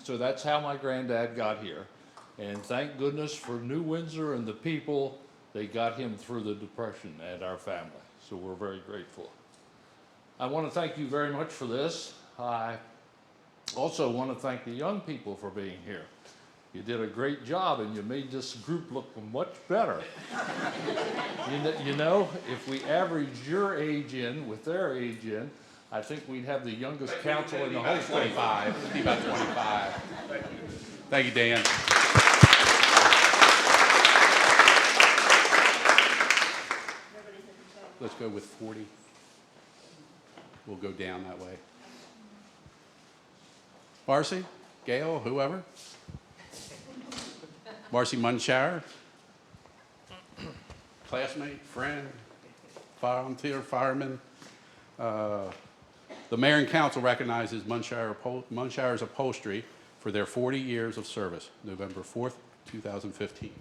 So that's how my granddad got here. And thank goodness for New Windsor and the people, they got him through the Depression and our family. So we're very grateful. I want to thank you very much for this. I also want to thank the young people for being here. You did a great job and you made this group look much better. You know, if we average your age in with their age in, I think we'd have the youngest council in the whole state. 25. It'd be about 25. Thank you, Dan. Let's go with 40. We'll go down that way. Marcy, Gail, whoever. Marcy Munshire, classmate, friend, volunteer, fireman. The mayor and council recognizes Munshire's Upholstery for their 40 years of service, November 4th, 2015.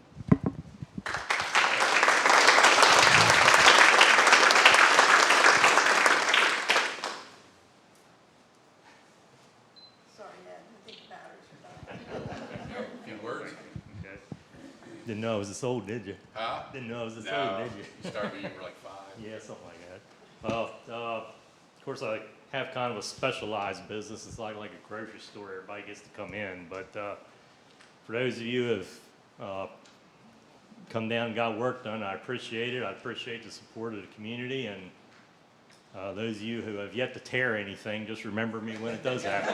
Didn't know I was this old, did you? Huh? Didn't know I was this No, old, did you? You started when you were like 5. Yeah, something like that. Well, of course, I have kind of a specialized business. It's like a grocery store. Everybody gets to come in. But for those of you who have come down and got work done, I appreciate it. I appreciate the support of the community. And those of you who have yet to tear anything, just remember me when it does happen.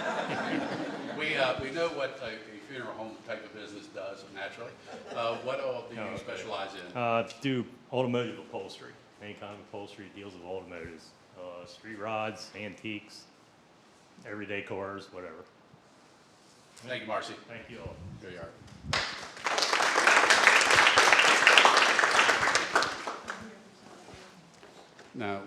We know what a funeral home type of business does naturally. What all do you specialize in? Do automotive upholstery. Any kind of upholstery deals with automotives. Street rods, antiques, everyday cars, whatever. Thank you, Marcy. Thank you all. There you are. Now,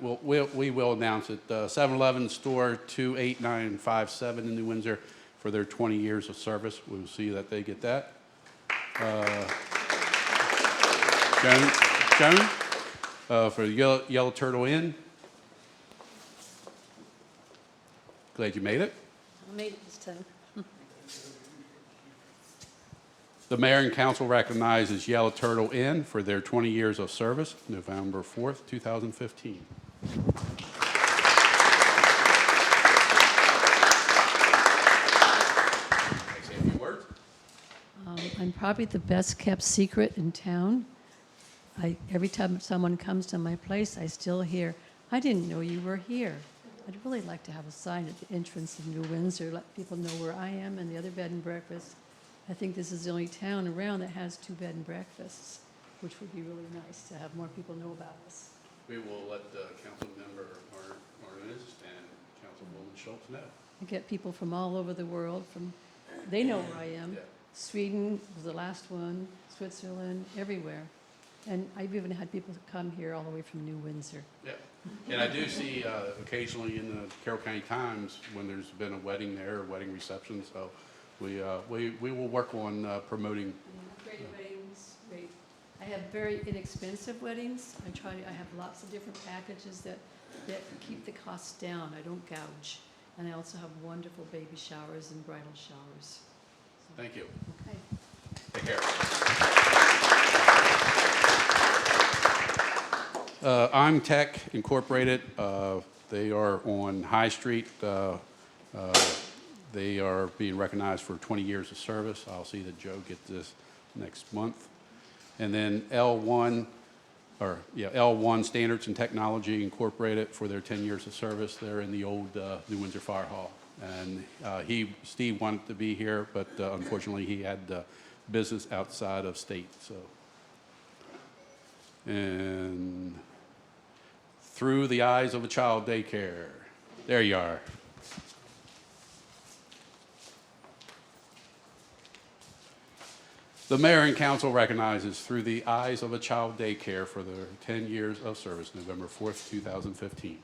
we will announce it. 7-Eleven store 28957 in New Windsor for their 20 years of service. We'll see that they get that. Joan, for Yellow Turtle Inn. Glad you made it. I made it this time. The mayor and council recognizes Yellow Turtle Inn for their 20 years of service, November 4th, 2015. Say a few words. I'm probably the best kept secret in town. Every time someone comes to my place, I still hear, "I didn't know you were here." I'd really like to have a sign at the entrance of New Windsor, let people know where I am and the other bed and breakfast. I think this is the only town around that has 2 bed and breakfasts, which would be really nice to have more people know about us. We will let the council member Martinez and Councilwoman Schultz know. I get people from all over the world, they know where I am. Yeah. Sweden was the last one, Switzerland, everywhere. And I've even had people come here all the way from New Windsor. Yeah, and I do see occasionally in the Carroll County Times when there's been a wedding there, a wedding reception, so we will work on promoting. Great weddings, great. I have very inexpensive weddings. I have lots of different packages that keep the costs down. I don't gouge. And I also have wonderful baby showers and bridal showers. Thank you. Okay. Take care. I'm Tech Incorporated. They are on High Street. They are being recognized for 20 years of service. I'll see that Joe gets this next month. And then L1 Standards and Technology Incorporated for their 10 years of service. They're in the old New Windsor Fire Hall. And Steve wanted to be here, but unfortunately he had business outside of state. So, and Through the Eyes of a Child Daycare. There you are. The mayor and council recognizes Through the Eyes of a Child Daycare for their 10 years of service, November 4th, 2015.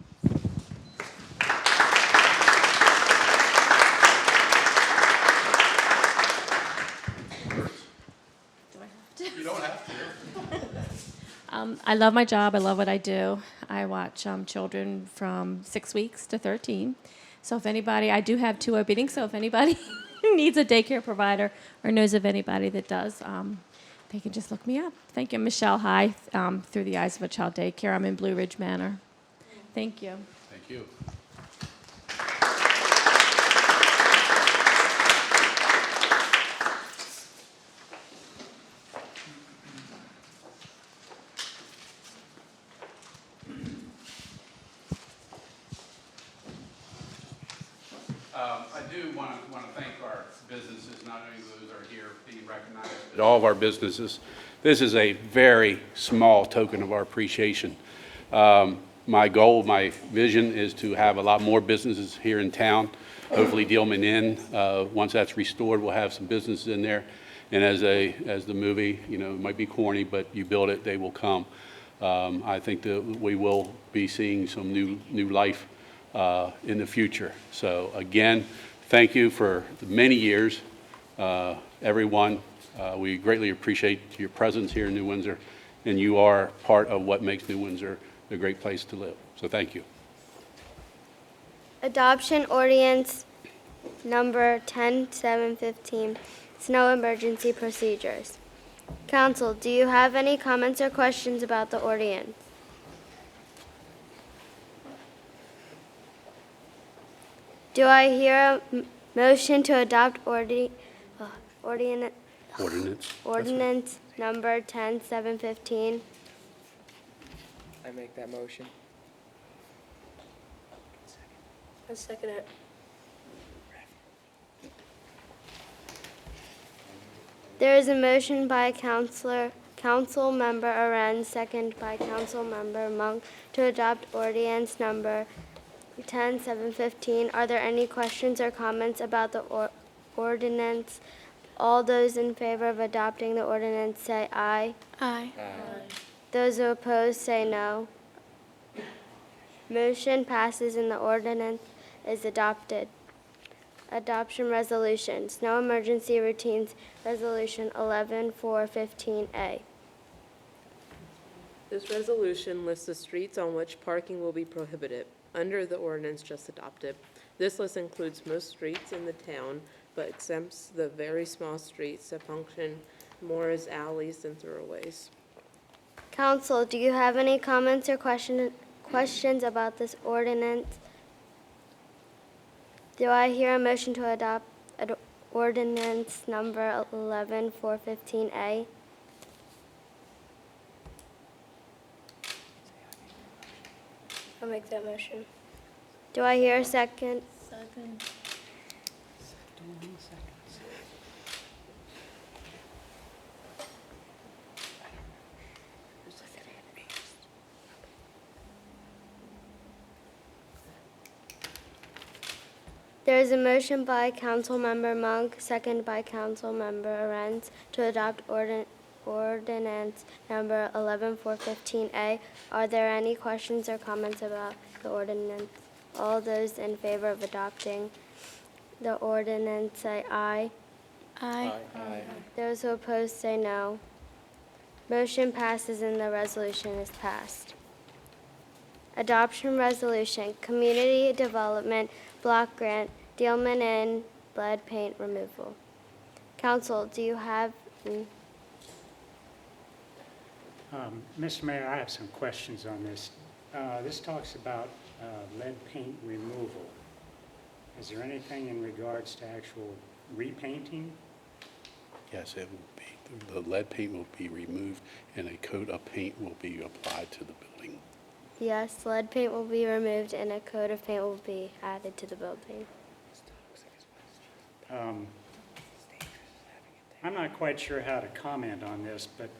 I love my job. I love what I do. I watch children from 6 weeks to 13. So if anybody, I do have 2 opening, so if anybody needs a daycare provider or knows of anybody that does, they can just look me up. Thank you. Michelle High, Through the Eyes of a Child Daycare. I'm in Blue Ridge Manor. Thank you. Thank you. I do want to thank our businesses, not only those that are here being recognized, but all of our businesses. This is a very small token of our appreciation. My goal, my vision is to have a lot more businesses here in town. Hopefully Dealman Inn, once that's restored, we'll have some businesses in there. And as the movie, you know, it might be corny, but you build it, they will come. I think that we will be seeing some new life in the future. So again, thank you for the many years, everyone. We greatly appreciate your presence here in New Windsor, and you are part of what makes New Windsor a great place to live. So thank you. Adoption ordinance number 10715, snow emergency procedures. Council, do you have any comments or questions about the ordinance? Do I hear a motion to adopt ordinance number 10715? I make that motion. I second it. There is a motion by Council Member Arens, second by Council Member Monk, to adopt ordinance number 10715. Are there any questions or comments about the ordinance? All those in favor of adopting the ordinance say aye. Aye. Those who oppose say no. Motion passes and the ordinance is adopted. Adoption resolution, Snow Emergency Routines Resolution 11415A. This resolution lists the streets on which parking will be prohibited under the ordinance just adopted. This list includes most streets in the town, but exempts the very small streets that function more as alleys than thoroughways. Council, do you have any comments or questions about this ordinance? Do I hear a motion to adopt ordinance number 11415A? I'll make that motion. Do I hear a second? Second. There is a motion by Councilmember Monk, second by Councilmember Arens, to adopt ordinance number 11415A. Are there any questions or comments about the ordinance? All those in favor of adopting the ordinance say aye. Aye. Aye. Those who oppose say no. Motion passes and the resolution is passed. Adoption resolution, community development block grant, Dealman Inn, lead paint removal. Council, do you have? Mr. Mayor, I have some questions on this. This talks about lead paint removal. Is there anything in regards to actual repainting? Yes, it will be. The lead paint will be removed and a coat of paint will be applied to the building. Yes, lead paint will be removed and a coat of paint will be added to the building. I'm not quite sure how to comment on this, but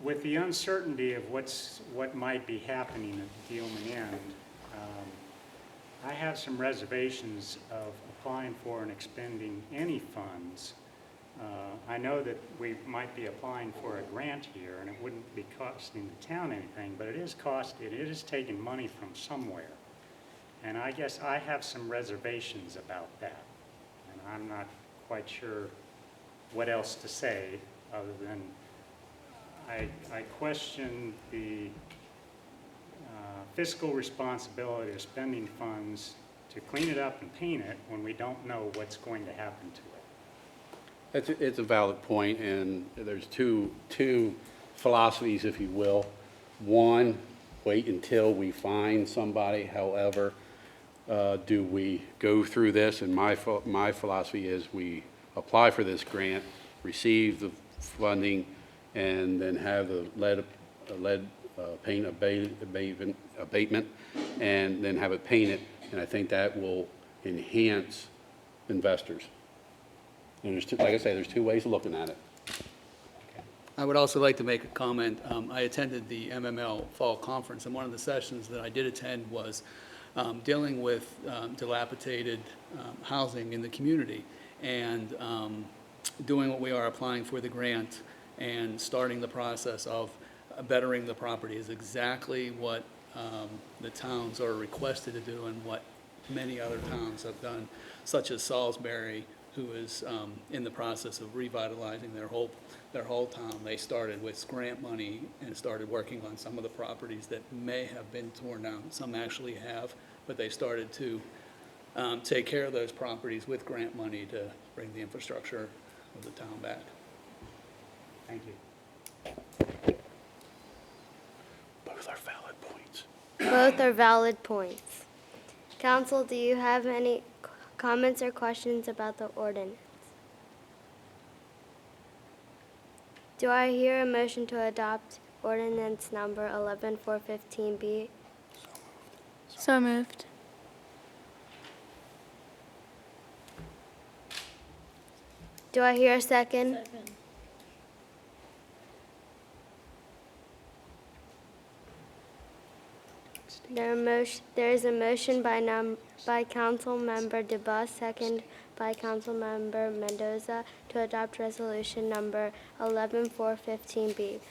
with the uncertainty of what might be happening at Dealman Inn, I have some reservations of applying for and expending any funds. I know that we might be applying for a grant here, and it wouldn't be costing the town anything, but it is taking money from somewhere. And I guess I have some reservations about that. And I'm not quite sure what else to say other than I question the fiscal responsibility of spending funds to clean it up and paint it when we don't know what's going to happen to it. It's a valid point, and there's two philosophies, if you will. One, wait until we find somebody. However, do we go through this? And my philosophy is we apply for this grant, receive the funding, and then have the lead paint abatement, and then have it painted. And I think that will enhance investors. And there's like I say, there's two ways of looking at it. I would also like to make a comment. I attended the MML Fall Conference, and one of the sessions that I did attend was dealing with dilapidated housing in the community, and doing what we are, applying for the grant and starting the process of bettering the property is exactly what the towns are requested to do and what many other towns have done, such as Salisbury, who is in the process of revitalizing their whole town. They started with grant money and started working on some of the properties that may have been torn down. Some actually have, but they started to take care of those properties with grant money to bring the infrastructure of the town back. Thank you. Both are valid points. Both are valid points. Council, do you have any comments or questions about the ordinance? Do I hear a motion to adopt ordinance number 11415B? So moved. Do I hear a second? There is a motion by Council Member DeBus, second by Council Member Mendoza, to adopt resolution number 11415B.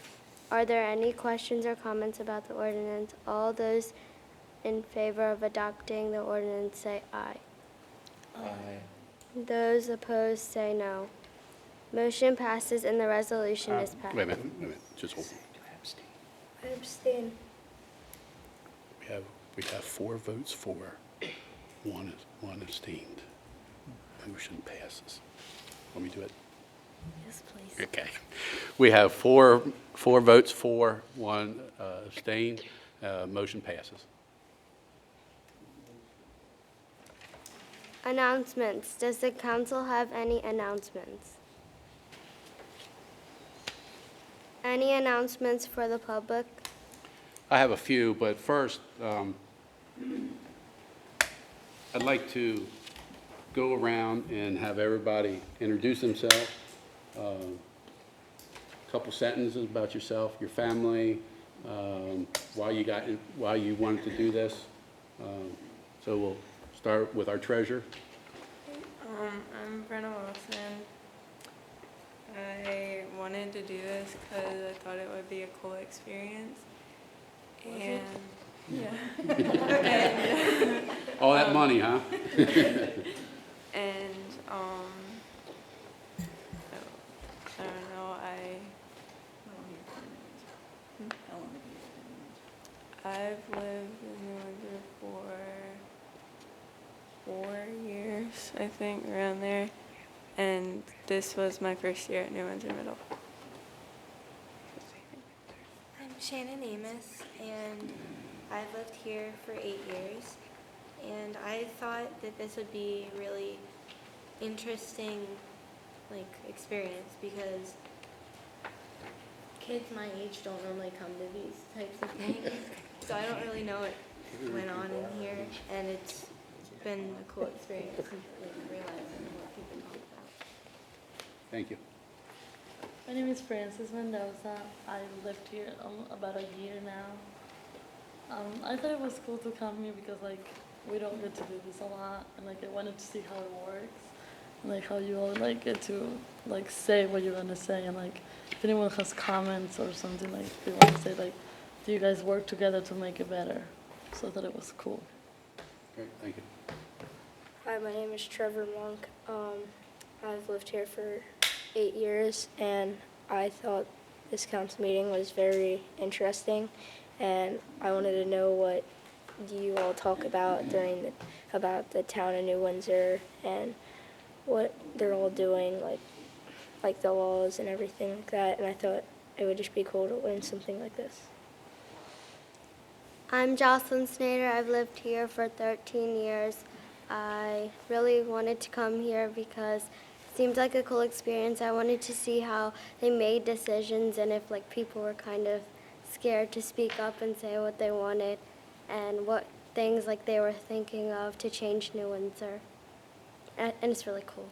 Are there any questions or comments about the ordinance? All those in favor of adopting the ordinance say aye. Aye. Those opposed say no. Motion passes and the resolution is passed. Wait a minute, just hold. I abstain. We have 4 votes for, one abstained. Motion passes. Let me do it. Yes, please. Okay. We have four votes for, 1 abstained. Motion passes. Announcements. Does the council have any announcements? Any announcements for the public? I have a few, but first, I'd like to go around and have everybody introduce themselves. A couple sentences about yourself, your family, why you wanted to do this. So we'll start with our treasurer. I'm Brenna Wilson. I wanted to do this because I thought it would be a cool experience. And yeah. Okay. All that money, huh? And I don't know. I've lived in New Windsor for 4 years, I think, around there. And this was my first year at New Windsor Middle. I'm Shannon Amos, and I've lived here for 8 years. And I thought that this would be a really interesting, experience because kids my age don't normally come to these types of things. So I don't really know what went on in here, and it's been a cool experience, realizing what people talk about. Thank you. My name is Frances Mendoza. I lived here about a year now. I thought it was cool to come here because we don't get to do this a lot, and I wanted to see how it works, and how you all get to say what you're gonna say, and if anyone has comments or something they want to say, do you guys work together to make it better? So I thought it was cool. Great, thank you. Hi, my name is Trevor Monk. I've lived here for 8 years, and I thought this council meeting was very interesting, and I wanted to know what you all talk about about the town of New Windsor and what they're all doing, like the laws and everything like that. And I thought it would just be cool to learn something like this. I'm Jocelyn Snyder. I've lived here for 13 years. I really wanted to come here because it seemed like a cool experience. I wanted to see how they made decisions and if like people were kind of scared to speak up and say what they wanted and what things like they were thinking of to change New Windsor. And it's really cool.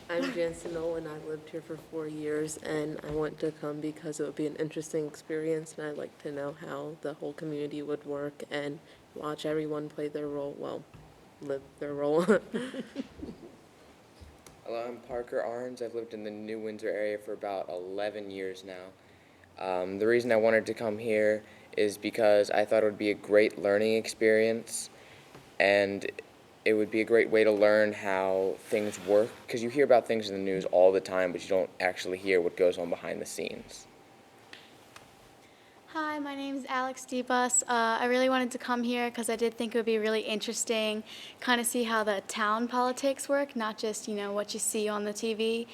I'm Jansen Nolan. I've lived here for 4 years, and I want to come because it would be an interesting experience, and I'd like to know how the whole community would work and watch everyone play their role, well, live their role. Hello, I'm Parker Arns. I've lived in the New Windsor area for about 11 years now. The reason I wanted to come here is because I thought it would be a great learning experience, and it would be a great way to learn how things work, because you hear about things in the news all the time, but you don't actually hear what goes on behind the scenes. Hi, my name is Alex Debus. I really wanted to come here because I did think it would be really interesting, kind of see how the town politics work, not just, what you see on the TV.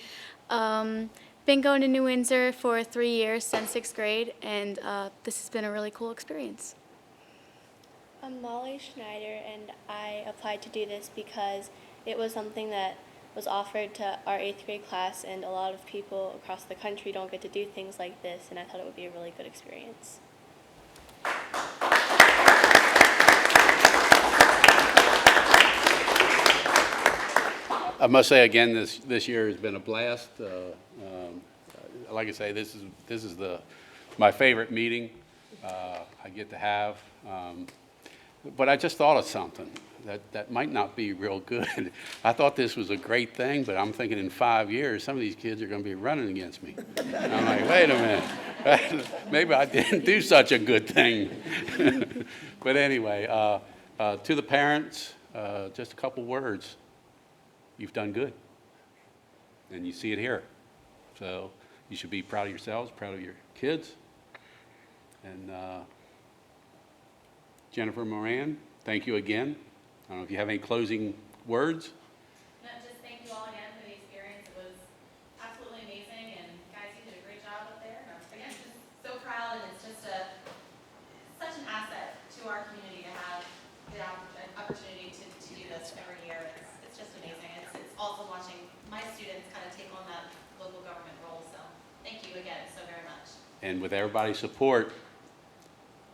Been going to New Windsor for 3 years since 6th grade, and this has been a really cool experience. I'm Molly Schneider, and I applied to do this because it was something that was offered to our 8th grade class, and a lot of people across the country don't get to do things like this, and I thought it would be a really good experience. I must say again, this year has been a blast. Like I say, this is my favorite meeting I get to have. But I just thought of something that might not be real good. I thought this was a great thing, but I'm thinking in 5 years, some of these kids are going to be running against me. And I'm like, wait a minute, maybe I didn't do such a good thing. But anyway, to the parents, just a couple words. You've done good, and you see it here. So you should be proud of yourselves, proud of your kids. And Jennifer Moran, thank you again. I don't know if you have any closing words. No, just thank you all again for the experience. It was absolutely amazing, and guys, you did a great job up there. And again, just so proud, and it's just such an asset to our community to have the opportunity to do this every year. It's just amazing. It's also watching my students kind of take on that local government role. So thank you again so very much. And with everybody's support,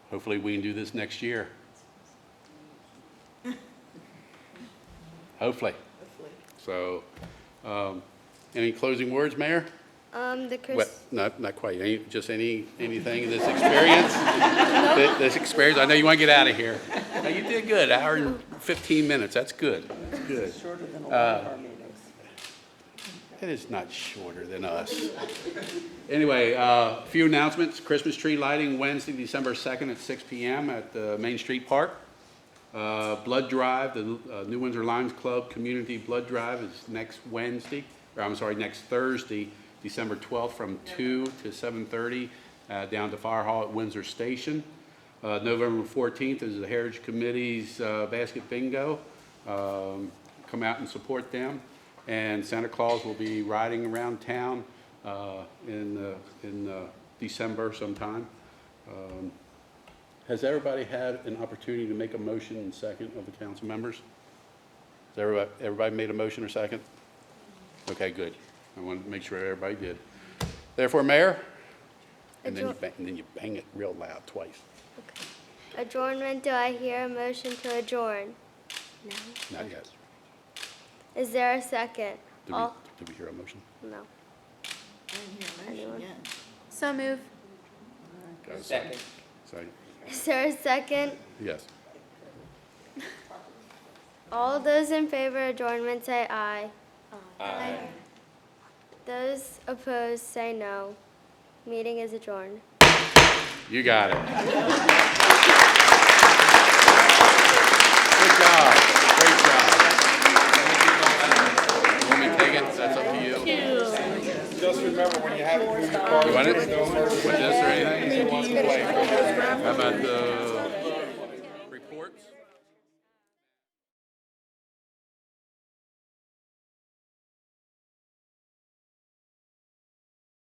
hopefully we can do this next year. Hopefully. So, any closing words, Mayor? Not quite. Anything in this experience? This experience. I know you want to get out of here. No, you did good. An hour and 15 minutes. That's good. That's good. Shorter than a lot of our meetings. It is not shorter than us. Anyway, a few announcements. Christmas tree lighting Wednesday, December 2nd at 6 p.m. at the Main Street Park. Blood drive, the New Windsor Lions Club Community Blood Drive is next Thursday, December 12th from 2 to 7:30 down to Fire Hall at Windsor Station. November 14th is the Heritage Committee's basket bingo. Come out and support them. And Santa Claus will be riding around town in December sometime. Has everybody had an opportunity to make a motion and second of the council members? Has everybody made a motion or second? Okay, good. I wanted to make sure everybody did. Therefore, Mayor, and then you bang it real loud twice. Okay. Adjournment, do I hear a motion to adjourn? No. Not yet. Is there a second? Did we hear a motion? No. I didn't hear a motion yet. So move. Got a second. Second. Is there a second? Yes. All those in favor of adjournment say aye. Aye. Those opposed say no. Meeting is adjourned. You got it. Good job. Great job. You want me to take it? That's up to you. Just remember when you have to move your car. You want it? With this or anything? How about the